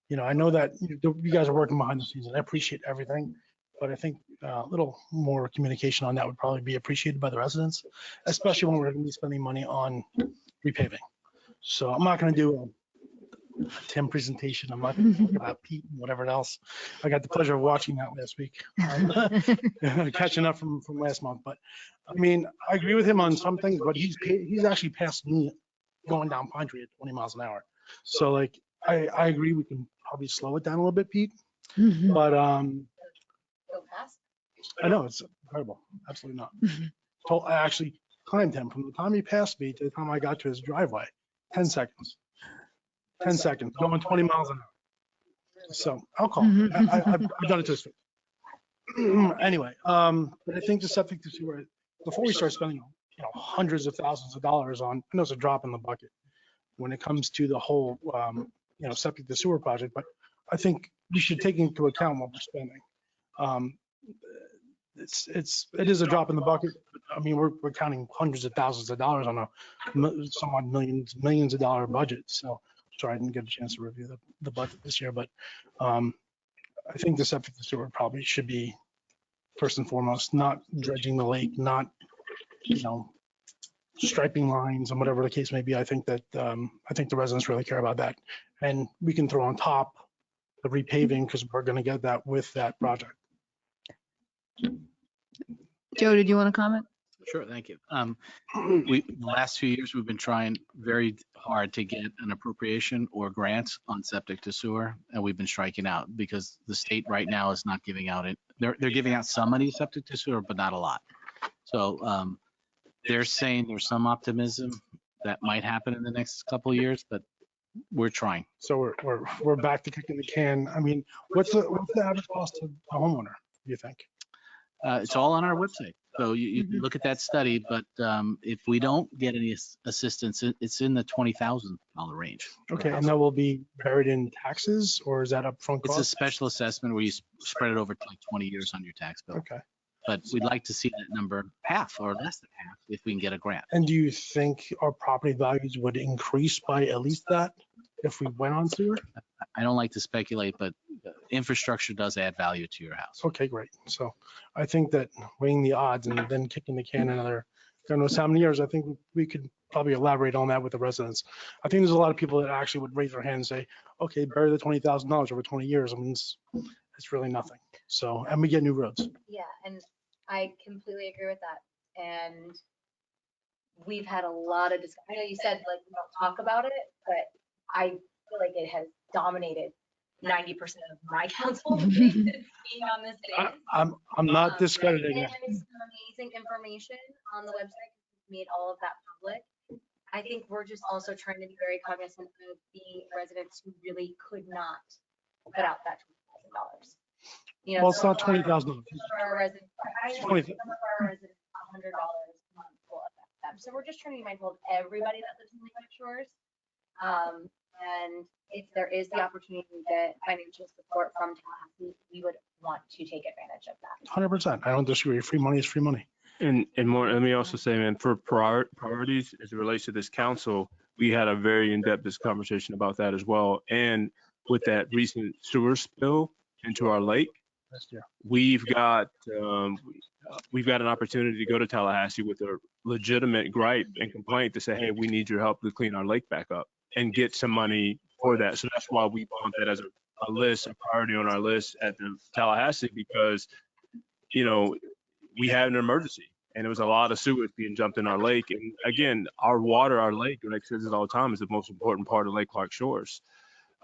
S16: You know, I know that you guys are working behind the scenes and I appreciate everything, but I think a little more communication on that would probably be appreciated by the residents, especially when we're going to be spending money on repaving. So I'm not going to do a Tim presentation. I'm not going to talk about Pete and whatever else. I got the pleasure of watching that last week, catching up from last month. But I mean, I agree with him on some things, but he's actually passed me going down Pine Tree at 20 miles an hour. So like, I agree we can probably slow it down a little bit, Pete. But
S11: Go fast.
S16: I know it's incredible. Absolutely not. I actually timed him from the time he passed me to the time I got to his driveway. 10 seconds. 10 seconds, going 20 miles an hour. So I'll call him. I've done it to his face. Anyway, but I think the septic to sewer, before we start spending, hundreds of thousands of dollars on, I know it's a drop in the bucket when it comes to the whole, septic to sewer project, but I think we should take into account what we're spending. It is a drop in the bucket. I mean, we're counting hundreds of thousands of dollars on a somewhat millions of dollar budget. So sorry, I didn't get a chance to review the budget this year, but I think the septic to sewer probably should be first and foremost, not dredging the lake, not, striping lines and whatever the case may be. I think that, I think the residents really care about that. And we can throw on top the repaving because we're going to get that with that project.
S1: Joe, did you want to comment?
S14: Sure, thank you. The last few years, we've been trying very hard to get an appropriation or grants on septic to sewer, and we've been striking out because the state right now is not giving out it. They're giving out some money septic to sewer, but not a lot. So they're saying there's some optimism that might happen in the next couple of years, but we're trying.
S16: So we're back to kicking the can. I mean, what's the average cost to a homeowner, do you think?
S14: It's all on our website. So you can look at that study, but if we don't get any assistance, it's in the $20,000 range.
S16: Okay, and that will be buried in taxes, or is that upfront
S14: It's
S16: cost?
S14: a special assessment where you spread it over to like 20 years on your tax bill.
S16: Okay.
S14: But we'd like to see that number half or less than half if we can get a grant.
S16: And do you think our property values would increase by at least that if we went on sewer?
S14: I don't like to speculate, but infrastructure does add value to your house.
S16: Okay, great. So I think that weighing the odds and then kicking the can another, God knows how many years, I think we could probably elaborate on that with the residents. I think there's a lot of people that actually would raise their hand and say, okay, bury the $20,000 over 20 years. I mean, it's really nothing. So, and we get new roads.
S11: Yeah, and I completely agree with that. And we've had a lot of discussion. I know you said like we don't talk about it, but I feel like it has dominated 90% of my council being on this day.
S16: I'm not discrediting
S11: And
S16: it.
S11: there's some amazing information on the website. We've made all of that public. I think we're just also trying to be very cognizant of the residents who really could not put out that $20,000.
S16: Well, it's not $20,000.
S11: Some of our residents, some of our residents, $100 a month will affect them. So we're just trying to be mindful of everybody that lives in the Lake Shores. And if there is the opportunity to get financial support from Tallahassee, we would want to take advantage of that.
S16: 100%. I don't disagree. Free money is free money.
S15: And more, let me also say, man, for priorities as it relates to this council, we had a very in-depth conversation about that as well. And with that recent sewer spill into our lake, we've got an opportunity to go to Tallahassee with a legitimate gripe and complaint to say, hey, we need your help to clean our lake back up and get some money for that. So that's why we want that as a list, a priority on our list at the Tallahassee, because, we had an emergency and there was a lot of sewage being dumped in our lake. And again, our water, our lake, like I say this all the time, is the most important part of Lake Clark Shores.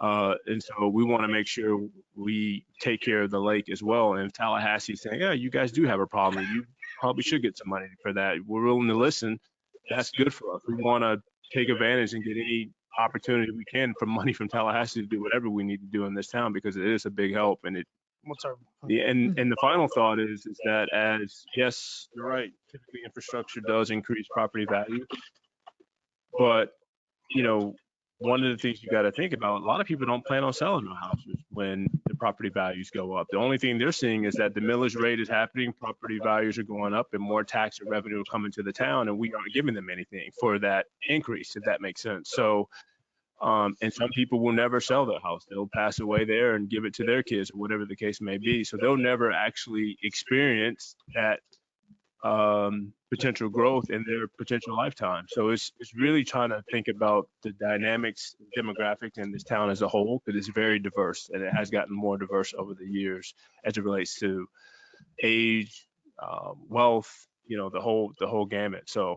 S15: And so we want to make sure we take care of the lake as well. And if Tallahassee's saying, yeah, you guys do have a problem, you probably should get some money for that. We're willing to listen. That's good for us. We want to take advantage and get any opportunity we can for money from Tallahassee to do whatever we need to do in this town, because it is a big help. And it,
S16: What's our,
S15: and the final thought is that as, yes, you're right, typically infrastructure does increase property value. But, you know, one of the things you got to think about, a lot of people don't plan on selling their houses when the property values go up. The only thing they're seeing is that the millage rate is happening, property values are going up, and more tax and revenue are coming to the town, and we aren't giving them anything for that increase, if that makes sense. So, and some people will never sell their house. They'll pass away there and give it to their kids or whatever the case may be. So they'll never actually experience that potential growth in their potential lifetime. So it's really trying to think about the dynamics, demographics in this town as a whole, because it's very diverse, and it has gotten more diverse over the years as it relates to age, wealth, you know, the whole gamut. So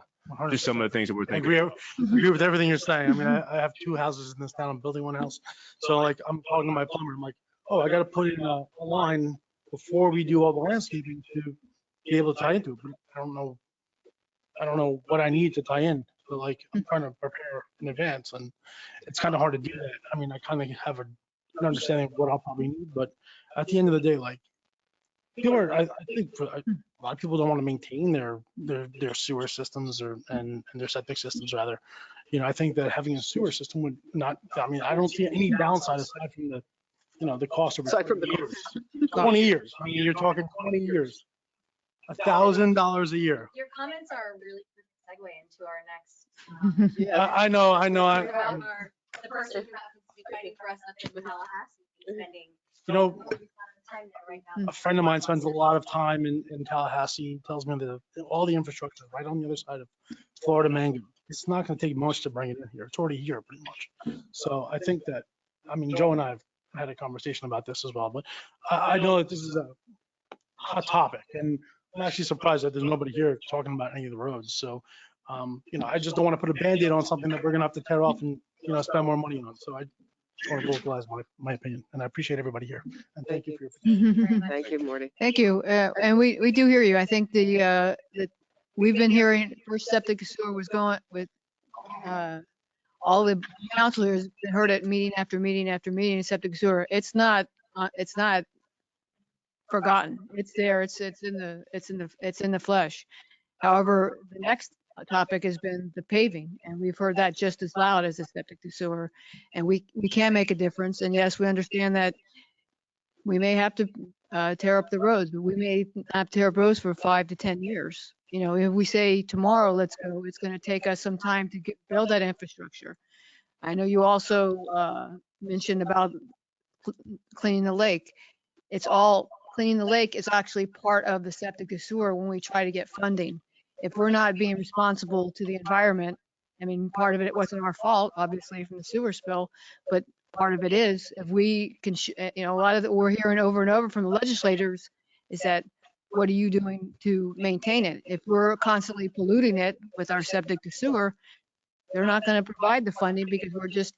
S15: just some of the things that we're
S16: I
S15: thinking.
S16: agree with everything you're saying. I mean, I have 2 houses in this town. I'm building 1 house. So like, I'm talking to my plumber. I'm like, oh, I got to put in a line before we do all the landscaping to be able to tie into it. But I don't know what I need to tie in. So like, I'm trying to prepare in advance, and it's kind of hard to do that. I mean, I kind of have an understanding of what I'll probably need, but at the end of the day, like, people are, I think a lot of people don't want to maintain their sewer systems and their septic systems rather. You know, I think that having a sewer system would not, I mean, I don't see any downside aside from the, you know, the cost of
S13: Aside from the
S16: years. 20 years. I mean, you're talking 20 years. $1,000 a year.
S11: Your comments are a really good segue into our next.
S16: I know.
S11: The person who happens to be fighting for us up in Tallahassee, spending.
S16: You know,
S11: Time there right now.
S16: a friend of mine spends a lot of time in Tallahassee. He tells me that all the infrastructure is right on the other side of Florida Mango. It's not going to take much to bring it in here. It's already here pretty much. So I think that, I mean, Joe and I have had a conversation about this as well, but I know that this is a hot topic, and I'm actually surprised that there's nobody here talking about any of the roads. So, you know, I just don't want to put a Band-Aid on something that we're going to have to tear off and, you know, spend more money on. So I just want to vocalize my opinion, and I appreciate everybody here. And thank you for your.
S13: Thank you, Morty.
S1: Thank you. And we do hear you. I think the we've been hearing First Septic Sewer was going with all the counselors heard it meeting after meeting after meeting. Septic Sewer. It's not forgotten. It's there. It's in the flesh. However, the next topic has been the paving, and we've heard that just as loud as the septic to sewer, and we can make a difference. And yes, we understand that we may have to tear up the roads, but we may not tear up roads for 5 to 10 years. You know, if we say tomorrow, let's go, it's going to take us some time to build that infrastructure. I know you also mentioned about cleaning the lake. It's all cleaning the lake is actually part of the septic to sewer when we try to get funding. If we're not being responsible to the environment, I mean, part of it wasn't our fault, obviously, from the sewer spill, but part of it is if we can, you know, a lot of that we're hearing over and over from the legislators is that what are you doing to maintain it? If we're constantly polluting it with our septic to sewer, they're not going to provide the funding because we're just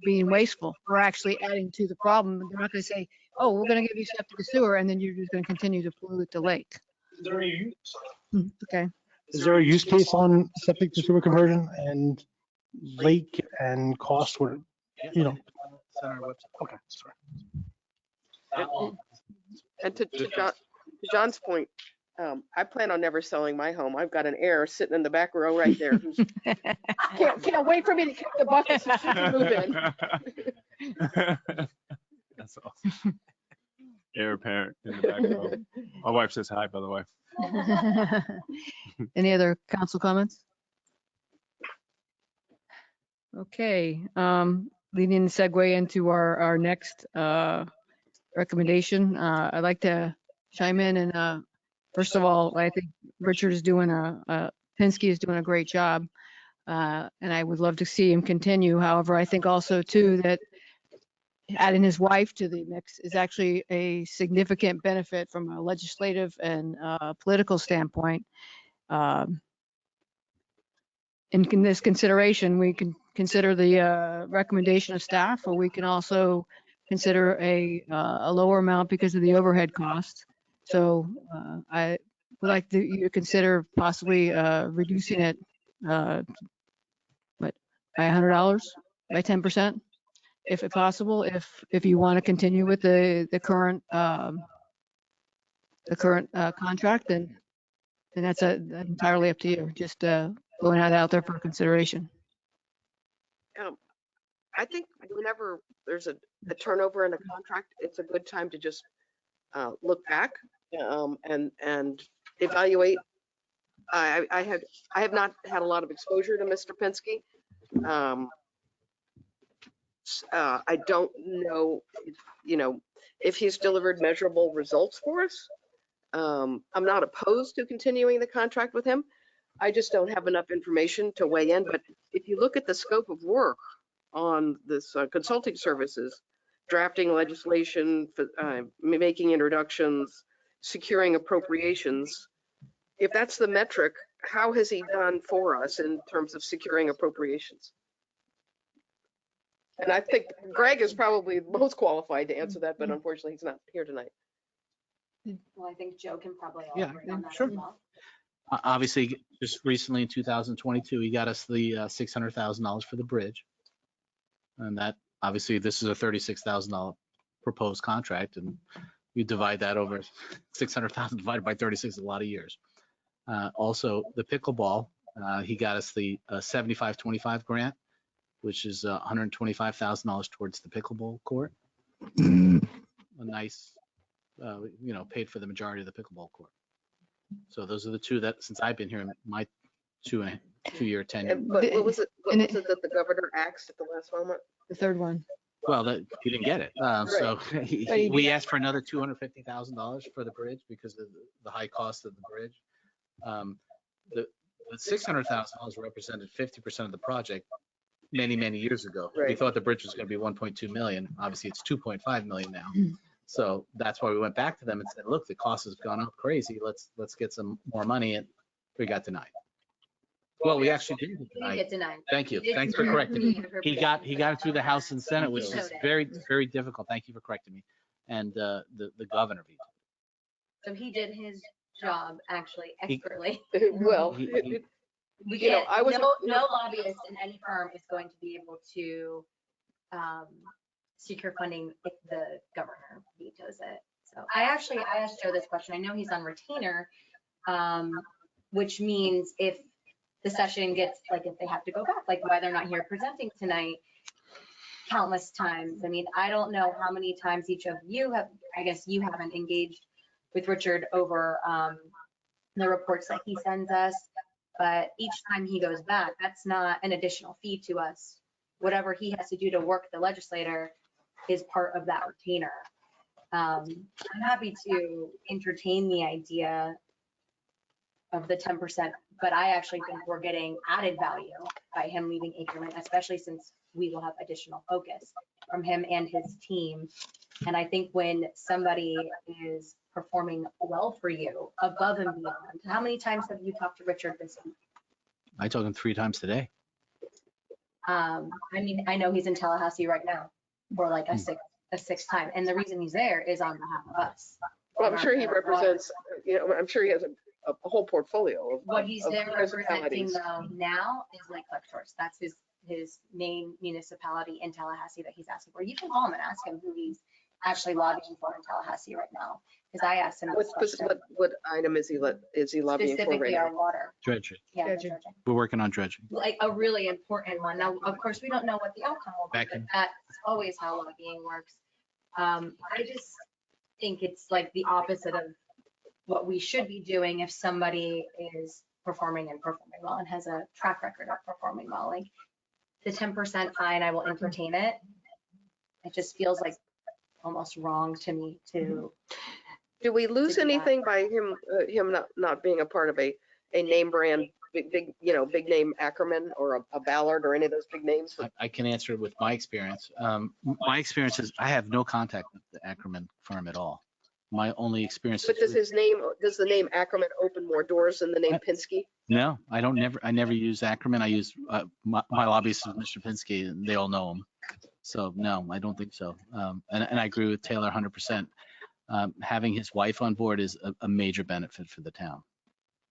S1: being wasteful. We're actually adding to the problem. They're not going to say, oh, we're going to give you septic to sewer, and then you're just going to continue to pollute the lake.
S16: Is there a
S1: Okay.
S16: Is there a use case on septic to sewer conversion and lake and cost where, you know? Okay, sorry.
S13: And to John's point, I plan on never selling my home. I've got an heir sitting in the back row right there who's can't wait for me to kick the bucket so she can move in.
S15: That's awesome. Heir apparent in the back row. My wife says hi, by the way.
S1: Any other council comments? Okay, leading the segue into our next recommendation. I'd like to chime in and first of all, I think Richard is doing Pinsky is doing a great job, and I would love to see him continue. However, I think also too that adding his wife to the mix is actually a significant benefit from a legislative and political standpoint. In this consideration, we can consider the recommendation of staff, or we can also consider a lower amount because of the overhead costs. So I would like you to consider possibly reducing it, but by $100, by 10%, if possible, if you want to continue with the current contract, then that's entirely up to you. Just throwing that out there for consideration.
S13: I think whenever there's a turnover in a contract, it's a good time to just look back and evaluate. I have not had a lot of exposure to Mr. Pinsky. I don't know, if he's delivered measurable results for us. I'm not opposed to continuing the contract with him. I just don't have enough information to weigh in. But if you look at the scope of work on this consulting services, drafting legislation, making introductions, securing appropriations, if that's the metric, how has he done for us in terms of securing appropriations? And I think Greg is probably most qualified to answer that, but unfortunately he's not here tonight.
S11: Well, I think Joe can probably
S14: Yeah,
S11: elaborate on that
S14: sure.
S11: as well.
S14: Obviously, just recently in 2022, he got us the $600,000 for the bridge. And that, obviously, this is a $36,000 proposed contract, and you divide that over 600,000 divided by 36 is a lot of years. Also, the pickleball, he got us the 75-25 grant, which is $125,000 towards the pickleball court. A nice, paid for the majority of the pickleball court. So those are the two that, since I've been here, my two-year tenure.
S13: But what was it that the governor asked at the last moment?
S1: The third one.
S14: Well, he didn't get it. So we asked for another $250,000 for the bridge because of the high cost of the bridge. The $600,000 represented 50% of the project many, many years ago.
S13: Right.
S14: We thought the bridge was going to be 1.2 million. Obviously, it's 2.5 million now. So that's why we went back to them and said, look, the cost has gone up crazy. Let's get some more money. And we got denied. Well, we actually did get
S11: You didn't
S14: denied.
S11: get denied.
S14: Thank you.
S11: did
S14: Thanks for
S11: get
S14: correcting me.
S11: denied.
S14: He got it through the House and Senate, which is
S11: Noted.
S14: very, very difficult. Thank you for correcting me. And the governor vetoed.
S11: So he did his job actually
S14: He-
S11: expertly.
S13: Well,
S11: We
S13: You know,
S11: can't,
S13: I was-
S11: no lobbyist in any firm is going to be able to secure funding if the governor vetoes it. So I asked Joe this question. I know he's on retainer, which means if the session gets, like, if they have to go back, like why they're not here presenting tonight, countless times. I mean, I don't know how many times each of you have, I guess you haven't engaged with Richard over the reports that he sends us. But each time he goes back, that's not an additional fee to us. Whatever he has to do to work the legislator is part of that retainer. I'm happy to entertain the idea of the 10%, but I actually think we're getting added value by him leaving Ackerman, especially since we will have additional focus from him and his team. And I think when somebody is performing well for you, above and beyond, how many times have you talked to Richard this week?
S14: I told him 3 times today.
S11: I mean, I know he's in Tallahassee right now for like a sixth time. And the reason he's there is on behalf of us.
S13: Well, I'm sure he represents, I'm sure he has a whole portfolio of.
S11: What he's
S13: of
S11: there representing
S13: municipalities.
S11: though now is Lake Clark Shores. That's his main municipality in Tallahassee that he's asking for. You can call him and ask him who he's actually lobbying for in Tallahassee right now. Because I asked him this question.
S13: What item is he lobbying for right
S11: Specifically
S13: now?
S11: our water.
S14: Dredging.
S11: Yeah, the
S1: Dredging.
S11: dredging.
S14: We're working on dredging.
S11: Like a really important one. Now, of course, we don't know what the outcome will be,
S14: Back
S11: but
S14: in.
S11: that's always how lobbying works. I just think it's like the opposite of what we should be doing if somebody is performing well and has a track record of performing well. Like the 10% fine, I will entertain it. It just feels like almost wrong to me to.
S13: Do we lose
S11: do that.
S13: anything by him not being a part of a name brand, big name Ackerman or a Ballard or any of those big names?
S14: I can answer it with my experience. My experience is I have no contact with the Ackerman firm at all. My only experience.
S13: But does the name Ackerman open more doors than the name Pinsky?
S14: No, I never use Ackerman. I use my lobbyist is Mr. Pinsky, and they all know him. So no, I don't think so. And I agree with Taylor 100%. Having his wife on board is a major benefit for the town.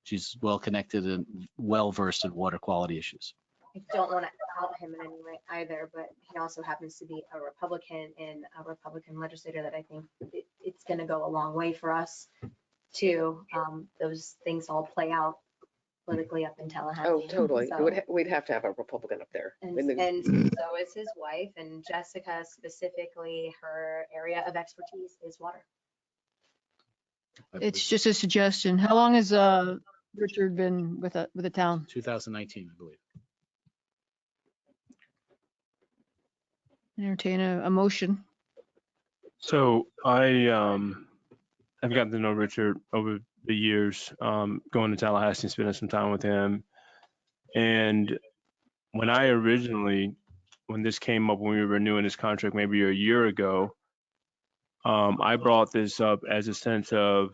S14: She's well connected and well versed in water quality issues.
S11: I don't want to out him in any way either, but he also happens to be a Republican and a Republican legislator that I think it's going to go a long way for us to, those things all play out politically up in Tallahassee.
S13: Oh, totally.
S11: So-
S13: We'd have to have a Republican up there.
S11: And so is his wife, and Jessica specifically, her area of expertise is water.
S1: It's just a suggestion. How long has Richard been with the town?
S14: 2019, I believe.
S1: Entertain a motion.
S15: So I've gotten to know Richard over the years, going to Tallahassee and spending some time with him. And when this came up, when we were renewing his contract maybe a year ago, I brought this up as a sense of,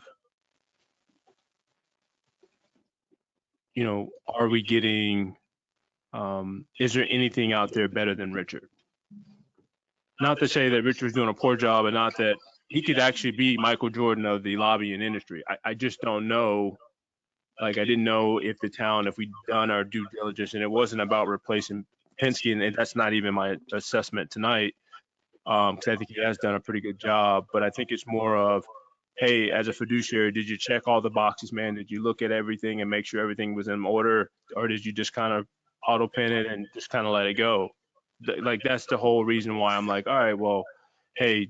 S15: are we getting, is there anything out there better than Richard? Not to say that Richard's doing a poor job, and not that he could actually be Michael Jordan of the lobbying industry. I just don't know. Like, I didn't know if we'd done our due diligence, and it wasn't about replacing Penske, and that's not even my assessment tonight, because I think he has done a pretty good job. But I think it's more of, hey, as a fiduciary, did you check all the boxes, man? Did you look at everything and make sure everything was in order, or did you just kind of auto pin it and just kind of let it go? Like, that's the whole reason why I'm like, all right, well, hey,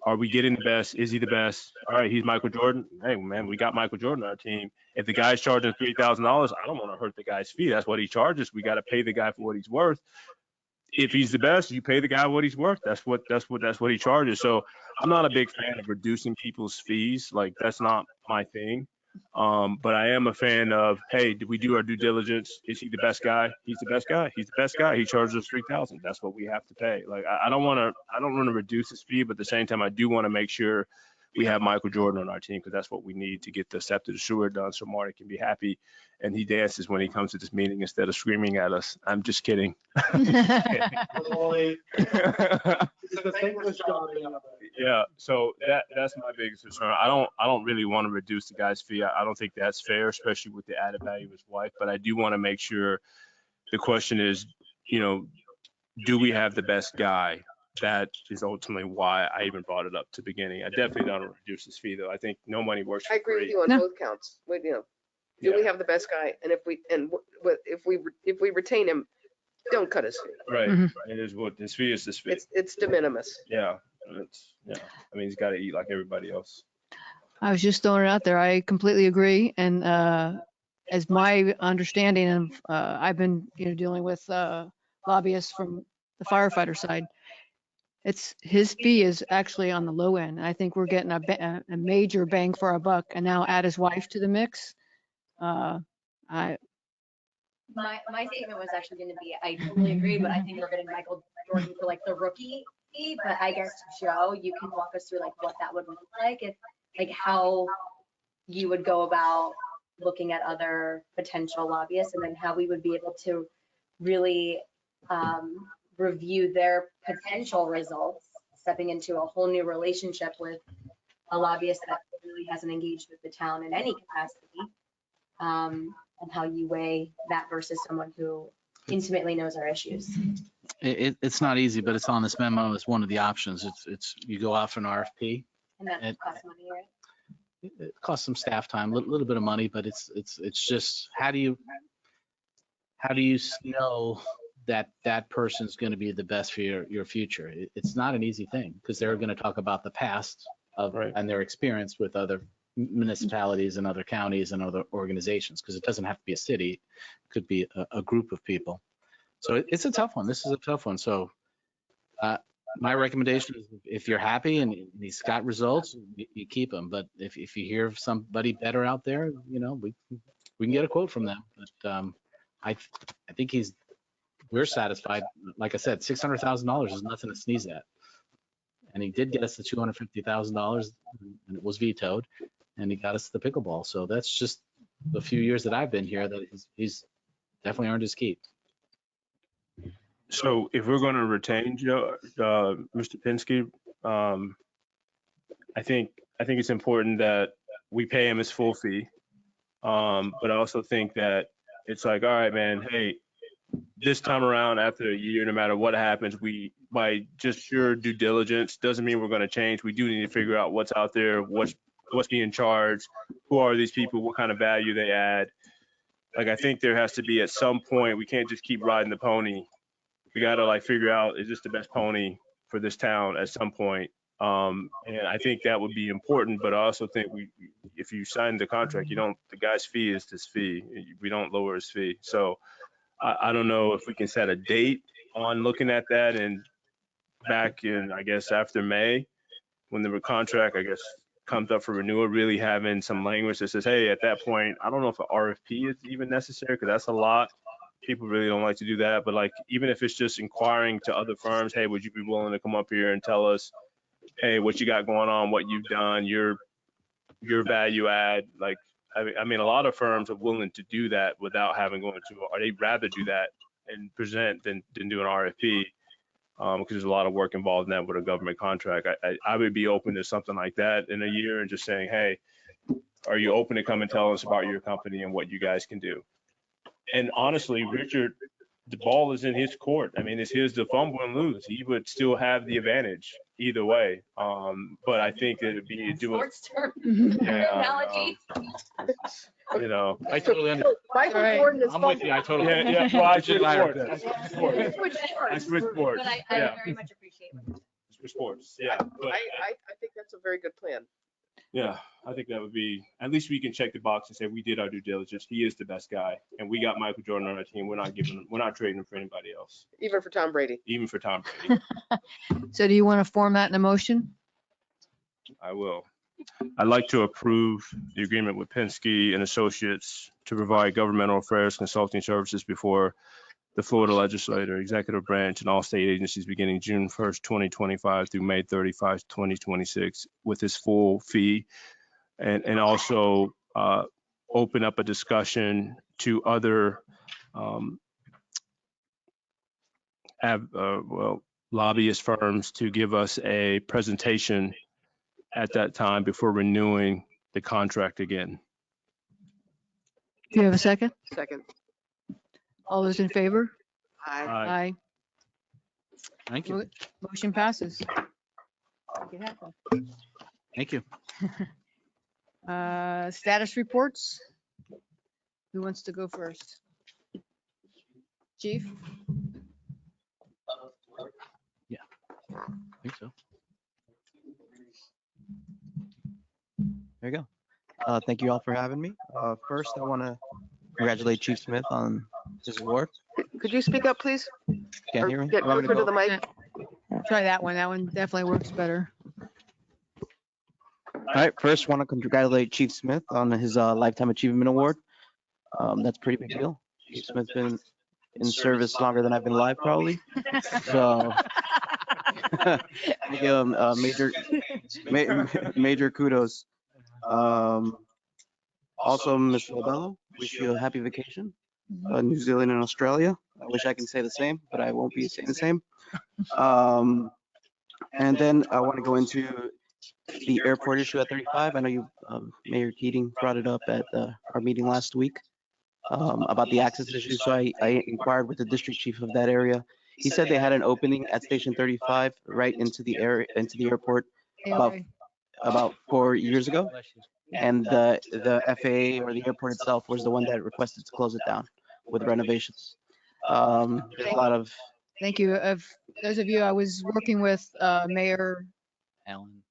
S15: are we getting the best? Is he the best? All right, he's Michael Jordan. Hey, man, we got Michael Jordan on our team. If the guy's charging $3,000, I don't want to hurt the guy's fee. That's what he charges. We got to pay the guy for what he's worth. If he's the best, you pay the guy what he's worth. That's what he charges. So I'm not a big fan of reducing people's fees. Like, that's not my thing. But I am a fan of, hey, did we do our due diligence? Is he the best guy? He's the best guy. He's the best guy. He charges us $3,000. That's what we have to pay. Like, I don't want to reduce his fee, but at the same time, I do want to make sure we have Michael Jordan on our team, because that's what we need to get the Scepter to Stewart done, so Marty can be happy and he dances when he comes to this meeting instead of screaming at us. I'm just kidding. Yeah, so that's my biggest concern. I don't really want to reduce the guy's fee. I don't think that's fair, especially with the added value of his wife. But I do want to make sure the question is, do we have the best guy? That is ultimately why I even brought it up to the beginning. I definitely don't want to reduce his fee, though. I think no money works for
S13: I agree with
S15: free.
S13: you on both counts. Do we have the best guy? And if we retain him, don't cut his fee.
S15: Right.
S1: Mhm.
S15: It is what his fee is. His fee.
S13: It's de minimis.
S15: Yeah. I mean, he's got to eat like everybody else.
S1: I was just throwing it out there. I completely agree. And as my understanding of, I've been dealing with lobbyists from the firefighter side. His fee is actually on the low end. I think we're getting a major bang for our buck. And now add his wife to the mix.
S11: My statement was actually going to be, I totally agree, but I think we're getting Michael Jordan for like the rookie fee. But I guess, Joe, you can walk us through like what that would look like, if like how you would go about looking at other potential lobbyists, and then how we would be able to really review their potential results, stepping into a whole new relationship with a lobbyist that really hasn't engaged with the town in any capacity, and how you weigh that versus someone who intimately knows our issues.
S14: It's not easy, but it's on this memo as one of the options. It's you go out for an RFP.
S11: And that costs money, right?
S14: It costs some staff time, a little bit of money, but it's just how do you know that person's going to be the best for your future? It's not an easy thing, because they're going to talk about the past of and their experience with other municipalities and other counties and other organizations, because it doesn't have to be a city, it could be a group of people. So it's a tough one. This is a tough one. So my recommendation is, if you're happy and he's got results, you keep him. But if you hear of somebody better out there, we can get a quote from them. But I think we're satisfied. Like I said, $600,000 is nothing to sneeze at. And he did get us the $250,000, and it was vetoed, and he got us the pickleball. So that's just the few years that I've been here that he's definitely earned his keep.
S15: So if we're going to retain Mr. Penske, I think it's important that we pay him his full fee. But I also think that it's like, all right, man, hey, this time around, after a year, no matter what happens, we, by just pure due diligence, doesn't mean we're going to change. We do need to figure out what's out there, what's being charged, who are these people, what kind of value they add. Like, I think there has to be at some point, we can't just keep riding the pony. We got to like figure out, is this the best pony for this town at some point? And I think that would be important, but I also think if you sign the contract, the guy's fee is this fee. We don't lower his fee. So I don't know if we can set a date on looking at that, and back in, I guess, after May, when the contract, I guess, comes up for renewal, really having some language that says, hey, at that point, I don't know if an RFP is even necessary, because that's a lot. People really don't like to do that. But like, even if it's just inquiring to other firms, hey, would you be willing to come up here and tell us, hey, what you got going on, what you've done, your value add? Like, I mean, a lot of firms are willing to do that without having going to, or they'd rather do that and present than do an RFP, because there's a lot of work involved in that with a government contract. I would be open to something like that in a year and just saying, hey, are you open to come and tell us about your company and what you guys can do? And honestly, Richard, the ball is in his court. I mean, it's his to fumble and lose. He would still have the advantage either way. But I think that it'd be
S11: Sports term.
S15: analogy. You know,
S14: I totally understand.
S13: Michael
S1: Right.
S13: Jordan is
S14: I'm with you. I totally.
S15: yeah. Well, I switch
S14: I
S15: sports.
S14: understand.
S15: I switch sports.
S11: But I
S15: Yeah,
S11: very much appreciate it.
S15: switch sports. Yeah, but
S13: I think that's a very good plan.
S15: yeah, I think that would be, at least we can check the box and say we did our due diligence. He is the best guy, and we got Michael Jordan on our team. We're not trading him for anybody else,
S13: Even for Tom Brady.
S15: even for Tom Brady.
S1: So do you want to form that in a motion?
S15: I will. I'd like to approve the agreement with Penske and Associates to provide governmental affairs consulting services before the Florida legislature, executive branch, and all state agencies beginning June 1st, 2025 through May 31st, 2026, with this full fee, and also open up a discussion to other lobbyist firms to give us a presentation at that time before renewing the contract again.
S1: Do you have a second?
S13: Second.
S1: All those in favor?
S13: Aye.
S1: Aye.
S14: Thank you.
S1: Motion passes. Make it happen.
S14: Thank you.
S1: Status reports. Who wants to go first? Chief?
S14: I think so.
S17: There you go. Thank you all for having me. First, I want to congratulate Chief Smith on his award.
S13: Could you speak up, please?
S17: Can't
S13: Or
S17: hear me?
S13: get
S17: Want me
S13: closer to the mic?
S1: Try that one. That one definitely works better.
S17: All right, first, want to congratulate Chief Smith on his Lifetime Achievement Award. That's a pretty big deal. Chief Smith's been in service longer than I've been alive, probably. So, I give him major kudos. Also, Ms. Lobello, wish you a happy vacation. New Zealand and Australia. I wish I can say the same, but I won't be saying the same. And then I want to go into the airport issue at 35. I know you, Mayor Keating, brought it up at our meeting last week about the access issue. So I inquired with the district chief of that area. He said they had an opening at Station 35 right into the airport about 4 years ago. And the FAA or the airport itself was the one that requested to close it down with renovations. There's a lot of.
S1: Thank you. Of those of you, I was working with Mayor Allen.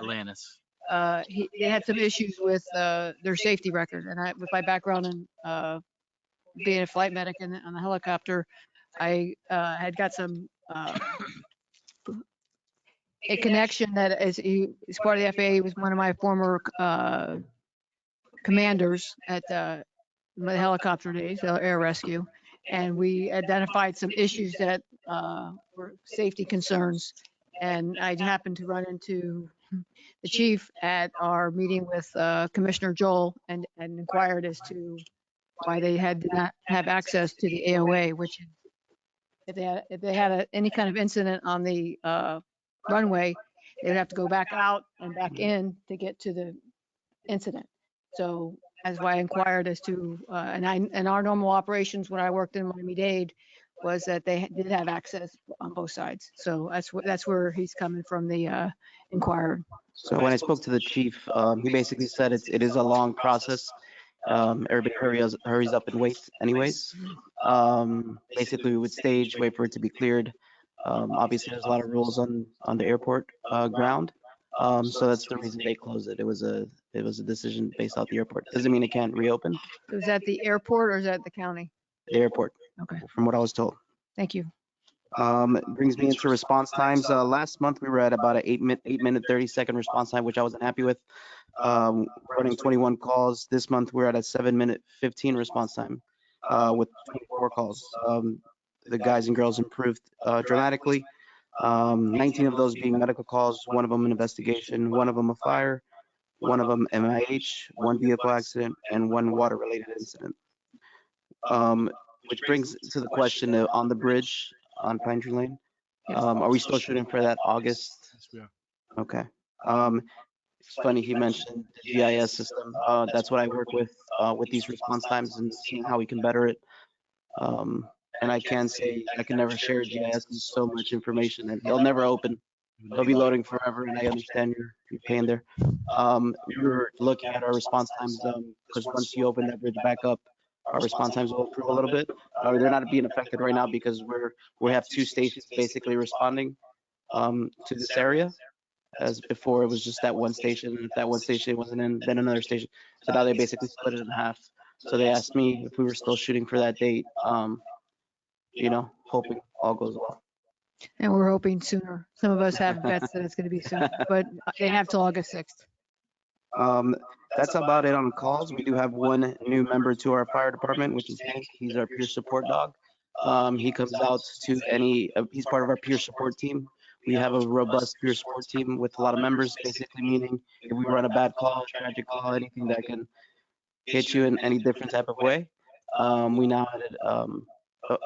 S14: Alanis.
S1: They had some issues with their safety record, and with my background in being a flight medic on the helicopter, I had got some a connection that is part of the FAA. He was one of my former commanders at my helicopter days, air rescue, and we identified some issues that were safety concerns. And I happened to run into the chief at our meeting with Commissioner Joel and inquired as to why they did not have access to the AOA, which if they had any kind of incident on the runway, they would have to go back out and back in to get to the incident. So That's why I inquired as to, and our normal operations when I worked in Miami-Dade was that they did have access on both sides. So that's where he's coming from, the inquirer.
S17: So when I spoke to the chief, he basically said it is a long process. Everybody hurries up and waits anyways. Basically we would stage, wait for it to be cleared. Obviously there's a lot of rules on the airport ground. So that's the reason they closed it. It was a decision based off the airport. Doesn't mean it can't reopen.
S1: Was that the airport or is that the county?
S17: The airport,
S1: Okay,
S17: from what I was told.
S1: thank you.
S17: Brings me into response times. Last month we were at about an 8-minute 30-second response time, which I wasn't happy with. Running 21 calls. This month we're at a 7-minute 15 response time with 24 calls. The guys and girls improved dramatically. 19 of those being medical calls, one of them an investigation, one of them a fire, one of them MIH, one vehicle accident, and one water-related incident. Which brings to the question of on the bridge on Pine Tree Lane. Are we still shooting for that August? Okay. It's funny he mentioned the GIS system. That's what I work with these response times and seeing how we can better it. And I can say I can never share GIS. There's so much information and it'll never open. It'll be loading forever, and I understand your pain there. We were looking at our response times because once you open that bridge back up, our response times will improve a little bit. They're not being affected right now because we have 2 stations basically responding to this area. As before, it was just that one station. If that one station wasn't in, then another station. So now they basically split it in half. So they asked me if we were still shooting for that date. Hoping all goes well.
S1: And we're hoping sooner. Some of us have bets that it's going to be sooner, but they have till August 6th.
S17: That's about it on calls. We do have one new member to our fire department, which is Hank. He's our peer support dog. He comes out to he's part of our peer support team. We have a robust peer support team with a lot of members, basically meaning if we run a bad call, tragic call, anything that can hit you in any different type of way. We now added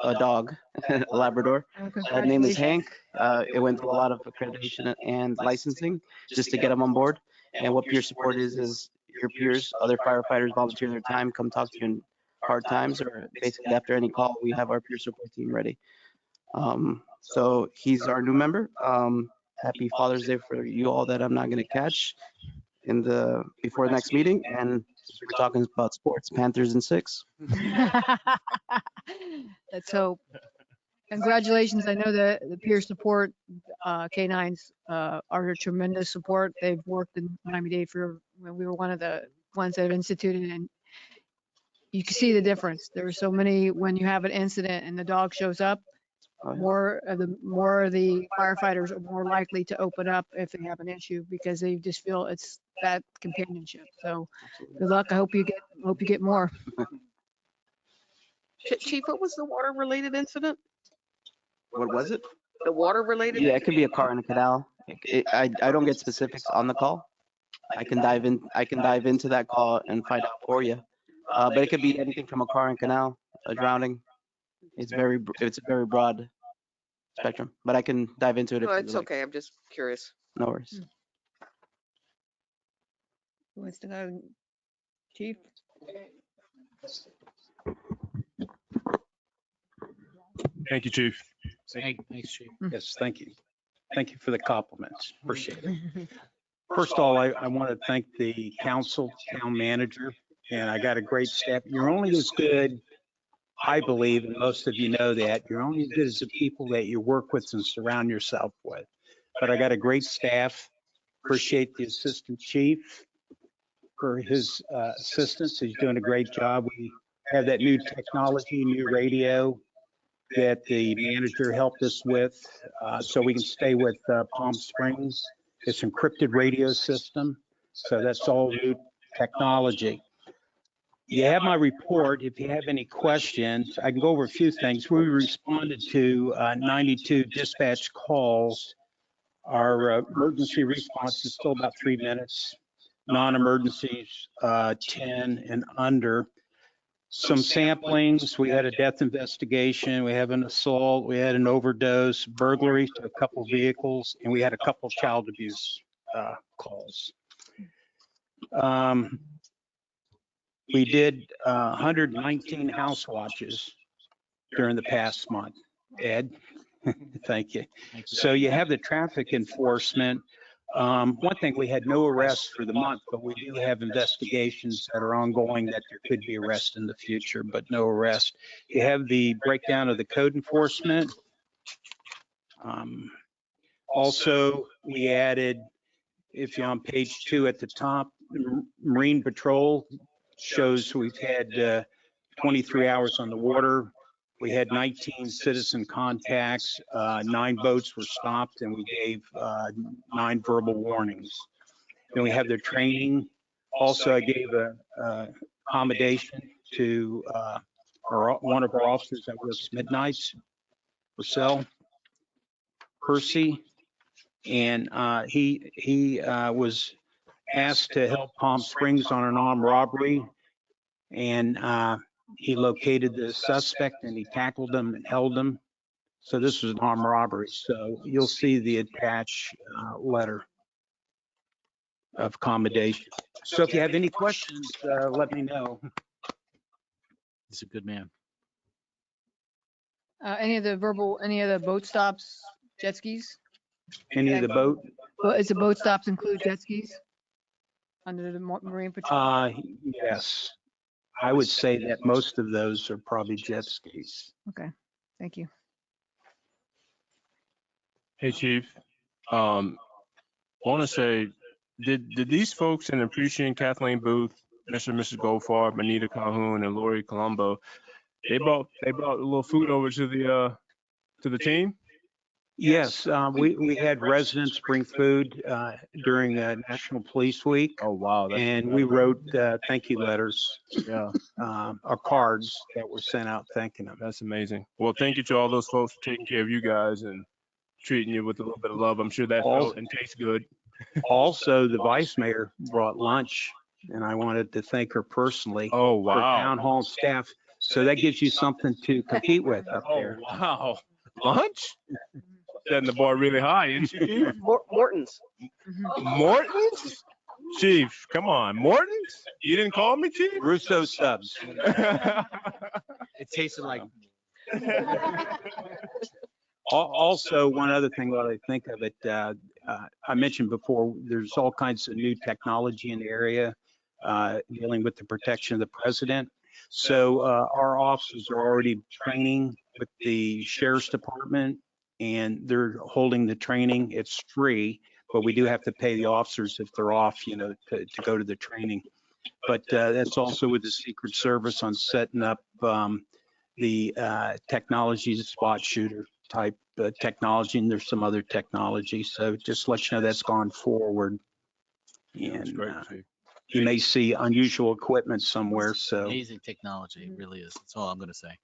S17: a dog, a Labrador. His name is Hank. It went through a lot of accreditation and licensing just to get him on board. And what peer support is your peers, other firefighters volunteer their time, come talk to you in hard times, or basically after any call, we have our peer support team ready. So he's our new member. Happy Father's Day for you all that I'm not going to catch before the next meeting. And we're talking about sports, Panthers in 6.
S1: Let's hope. Congratulations. I know the peer support canines are a tremendous support. They've worked in Miami-Dade we were one of the ones that have instituted, and you can see the difference. There are so many, when you have an incident and the dog shows up, more of the firefighters are more likely to open up if they have an issue because they just feel it's that companionship. So good luck. I hope you get more.
S13: Chief, what was the water-related incident?
S17: What was it?
S13: The water-related?
S17: Yeah, it could be a car in a canal. I don't get specifics on the call. I can dive into that call and find out for you. But it could be anything from a car in canal, a drowning. It's a very broad spectrum, but I can dive into it.
S13: No, it's okay. I'm just curious.
S17: No worries.
S1: Who wants to go? Chief?
S15: Thank you, Chief.
S14: Thanks, Chief.
S18: Yes, thank you. Thank you for the compliments. Appreciate it. First of all, I want to thank the council, town manager, and I got a great staff. You're only as good, I believe, and most of you know that, you're only as good as the people that you work with and surround yourself with. But I got a great staff. Appreciate the assistant chief for his assistance. He's doing a great job. We have that new technology, new radio that the manager helped us with so we can stay with Palm Springs. It's encrypted radio system. So that's all new technology. You have my report. If you have any questions, I can go over a few things. We responded to 92 dispatch calls. Our emergency response is still about 3 minutes. Non-emergencies, 10 and under. Some samplings, we had a death investigation, we have an assault, we had an overdose, burglary to a couple vehicles, and we had a couple child abuse calls. We did 119 house watches during the past month. Ed, thank you. So you have the traffic enforcement. One thing, we had no arrests for the month, but we do have investigations that are ongoing that there could be arrests in the future, but no arrest. You have the breakdown of the code enforcement. Also, we added, if you're on page 2 at the top, Marine Patrol shows we've had 23 hours on the water. We had 19 citizen contacts, 9 boats were stopped, and we gave 9 verbal warnings. Then we have their training. Also, I gave a accommodation to one of our officers that works midnights, Purcell, Percy, and he was asked to help Palm Springs on an armed robbery, and he located the suspect and he tackled him and held him. So this was an armed robbery. So you'll see the attached letter of accommodation. So if you have any questions, let me know.
S14: He's a good man.
S1: Any of the boat stops, jet skis?
S18: Any of the boat?
S1: Well, is the boat stops include jet skis under the Marine Patrol?
S18: Yes. I would say that most of those are probably jet skis.
S1: Okay, thank you.
S15: Hey, Chief. Want to say, did these folks in appreciating Kathleen Booth, Mr. and Mrs. Goldfarb, Anita Calhoun, and Lori Colombo, they brought a little food over to the team?
S18: Yes, we had residents bring food during National Police Week.
S15: Oh, wow.
S18: And we wrote thank you letters,
S15: Yeah.
S18: or cards that were sent out thanking them.
S15: That's amazing. Well, thank you to all those folks for taking care of you guys and treating you with a little bit of love. I'm sure that felt and tastes good.
S18: Also, the vice mayor brought lunch, and I wanted to thank her personally.
S15: Oh, wow.
S18: For town hall staff. So that gives you something to compete with up there.
S15: Oh, wow. Lunch? Setting the bar really high, isn't she, Chief?
S13: Morton's.
S15: Morton's? Chief, come on. Morton's? You didn't call me, Chief?
S18: Russo subs.
S14: It tasted like.
S18: Also, one other thing while I think of it, I mentioned before, there's all kinds of new technology in the area dealing with the protection of the president. So our officers are already training with the sheriff's department, and they're holding the training. It's free, but we do have to pay the officers if they're off, to go to the training. But that's also with the Secret Service on setting up the technology spot shooter type technology, and there's some other technology. So just let you know that's gone forward. And you may see unusual equipment somewhere. So
S14: Amazing technology, it really is. That's all I'm going to say.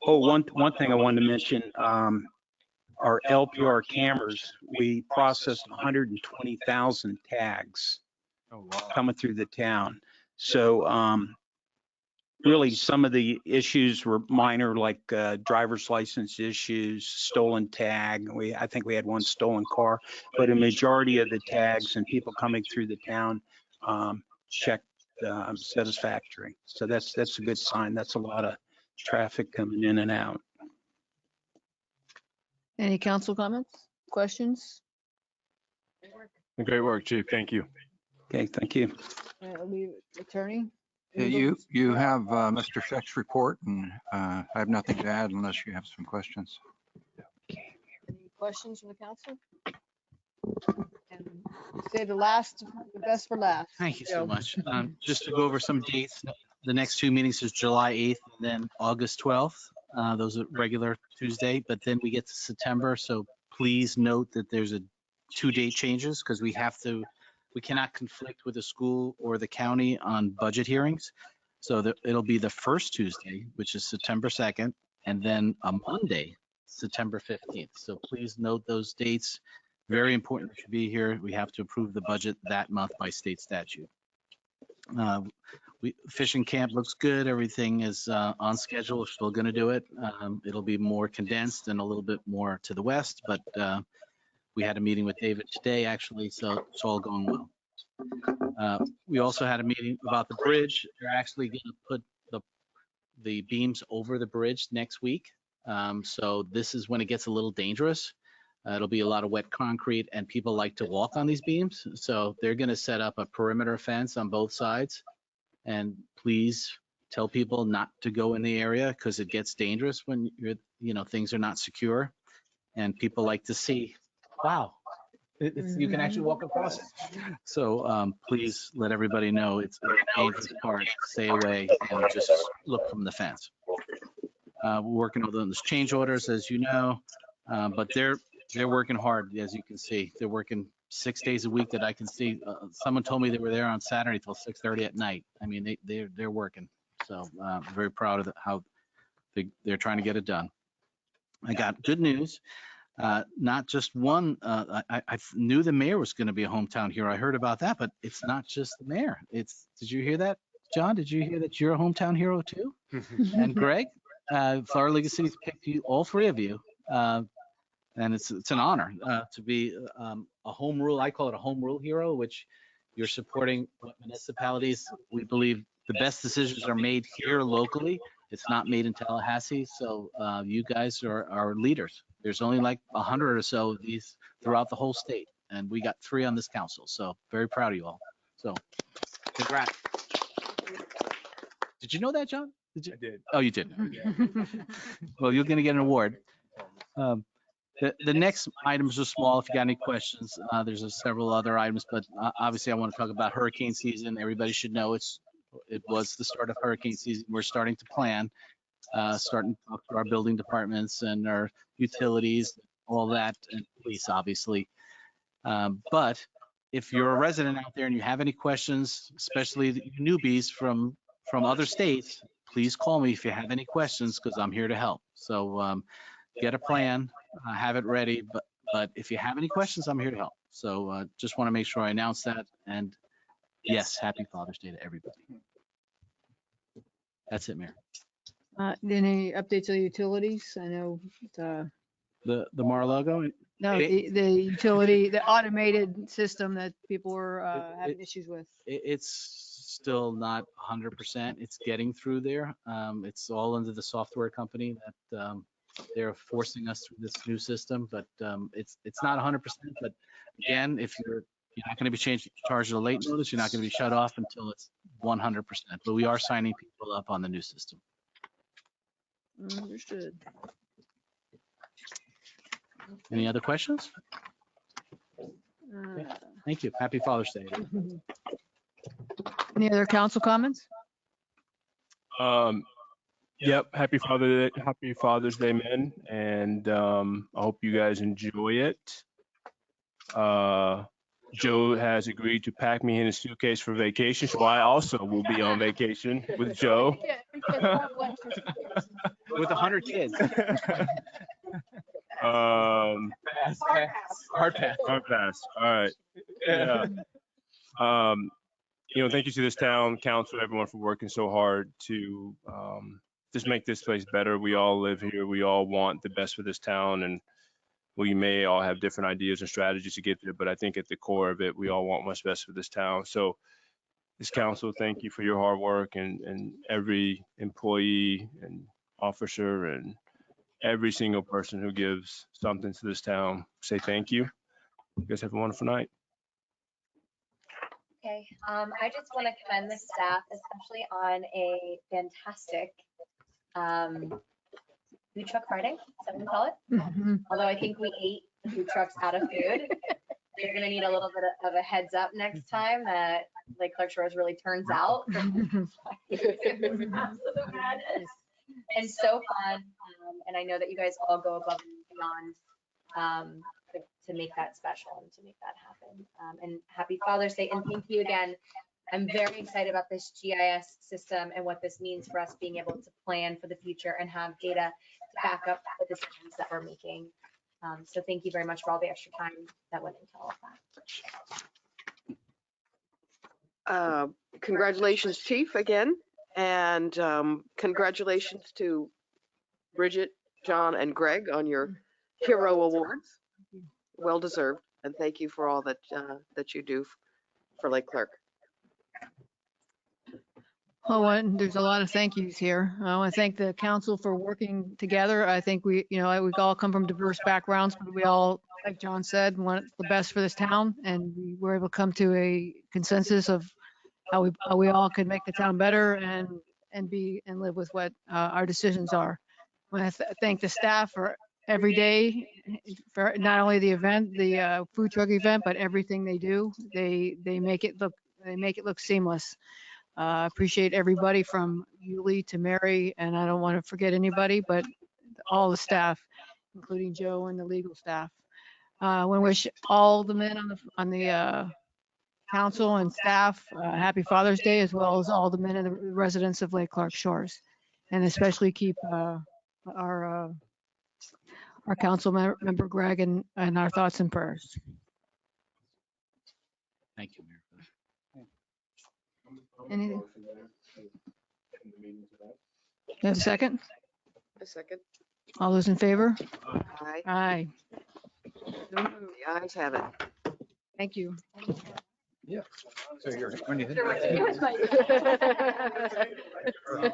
S18: oh, one thing I wanted to mention, our LPR cameras, we processed 120,000 tags coming through the town. So really, some of the issues were minor, like driver's license issues, stolen tag. I think we had one stolen car, but a majority of the tags and people coming through the town checked satisfactory. So that's a good sign. That's a lot of traffic coming in and out.
S1: Any council comments, questions?
S15: Great work, Chief. Thank you.
S18: Okay, thank you.
S1: Attorney?
S19: You have Mr. Scheck's report, and I have nothing to add unless you have some questions.
S1: Any questions from the council? And say the best for last.
S14: Thank you so much. Just to go over some dates, the next 2 meetings is July 8th and then August 12th. Those are regular Tuesday, but then we get to September. So please note that there's 2 date changes because we cannot conflict with the school or the county on budget hearings. So it'll be the first Tuesday, which is September 2nd, and then a Monday, September 15th. So please note those dates. Very important to be here. We have to approve the budget that month by state statute. Fishing camp looks good. Everything is on schedule. We're still going to do it. It'll be more condensed and a little bit more to the west, but we had a meeting with David today, actually, so it's all going well. We also had a meeting about the bridge. They're actually going to put the beams over the bridge next week. So this is when it gets a little dangerous. It'll be a lot of wet concrete and people like to walk on these beams. So they're going to set up a perimeter fence on both sides. And please tell people not to go in the area because it gets dangerous when things are not secure. And people like to see, wow, you can actually walk across it. So please let everybody know it's a dangerous part. Stay away and just look from the fence. We're working on those change orders, as you know, but they're working hard, as you can see. They're working 6 days a week that I can see. Someone told me they were there on Saturday till 6:30 at night. I mean, they're working. So I'm very proud of how they're trying to get it done. I got good news. Not just one, I knew the mayor was going to be a hometown hero. I heard about that, but it's not just the mayor. Did you hear that, John? Did you hear that you're a hometown hero too? And Greg, Florida League of Cities picked you, all three of you. And it's an honor to be a home rule. I call it a home rule hero, which you're supporting what municipalities. We believe the best decisions are made here locally. It's not made in Tallahassee. So you guys are leaders. There's only like 100 or so of these throughout the whole state. And we got 3 on this council. So very proud of you all. So congrats. Did you know that, John? Did you?
S15: I did.
S14: Oh, you did. Well, you're going to get an award. The next items are small. If you got any questions, there's several other items, but obviously I want to talk about hurricane season. Everybody should know it was the start of hurricane season. We're starting to plan, starting to talk to our building departments and our utilities, all that, and police, obviously. But if you're a resident out there and you have any questions, especially the newbies from other states, please call me if you have any questions, because I'm here to help. So get a plan, have it ready. But if you have any questions, I'm here to help. So just want to make sure I announce that. And yes, happy Father's Day to everybody. That's it, Mayor.
S1: Any updates on the utilities? I know
S14: The Mar-a-Lago?
S1: no, the utility, the automated system that people were having issues with.
S14: It's still not 100%. It's getting through there. It's all under the software company that they're forcing us through this new system, but it's not 100%. But again, if you're not going to be charged a late notice, you're not going to be shut off until it's 100%. But we are signing people up on the new system.
S1: Understood.
S14: Any other questions? Thank you. Happy Father's Day.
S1: Any other council comments?
S15: Yep. Happy Father's Day, men. And I hope you guys enjoy it. Joe has agreed to pack me in a suitcase for vacation, so I also will be on vacation with Joe.
S14: With 100 kids.
S15: Hard pass. All right. Yeah. Thank you to this town council, everyone, for working so hard to just make this place better. We all live here. We all want the best for this town, and we may all have different ideas and strategies to get there, but I think at the core of it, we all want what's best for this town. So this council, thank you for your hard work, and every employee and officer and every single person who gives something to this town. Say thank you. You guys have a wonderful night.
S11: Okay, I just want to commend the staff, especially on a fantastic food truck Friday, is that what we call it? Although I think we ate the food trucks out of food. They're gonna need a little bit of a heads up next time that Lake Clark Shores really turns out. And so fun. And I know that you guys all go above and beyond to make that special and to make that happen. And happy Father's Day, and thank you again. I'm very excited about this GIS system and what this means for us being able to plan for the future and have data to back up the decisions that we're making. So thank you very much for all the extra time that went into all of that.
S13: Congratulations, Chief, again. And congratulations to Bridget, John, and Greg on your Hero Awards. Well deserved. And thank you for all that you do for Lake Clark.
S1: Oh, and there's a lot of thank yous here. I want to thank the council for working together. I think we all come from diverse backgrounds, but we all, like John said, want the best for this town. And we were able to come to a consensus of how we all could make the town better and live with what our decisions are. I want to thank the staff for every day, for not only the event, the food truck event, but everything they do. They make it look seamless. Appreciate everybody from Yuli to Mary, and I don't want to forget anybody, but all the staff, including Joe and the legal staff. I want to wish all the men on the council and staff happy Father's Day, as well as all the men and the residents of Lake Clark Shores, and especially keep our council member Greg and our thoughts and prayers.
S14: Thank you, Mayor.
S1: Anything? You have a second?
S13: A second.
S1: All those in favor?
S13: Aye.
S1: Aye.
S13: The ayes have it.
S1: Thank you.
S19: Yeah. So you're, when you think.
S1: Sure,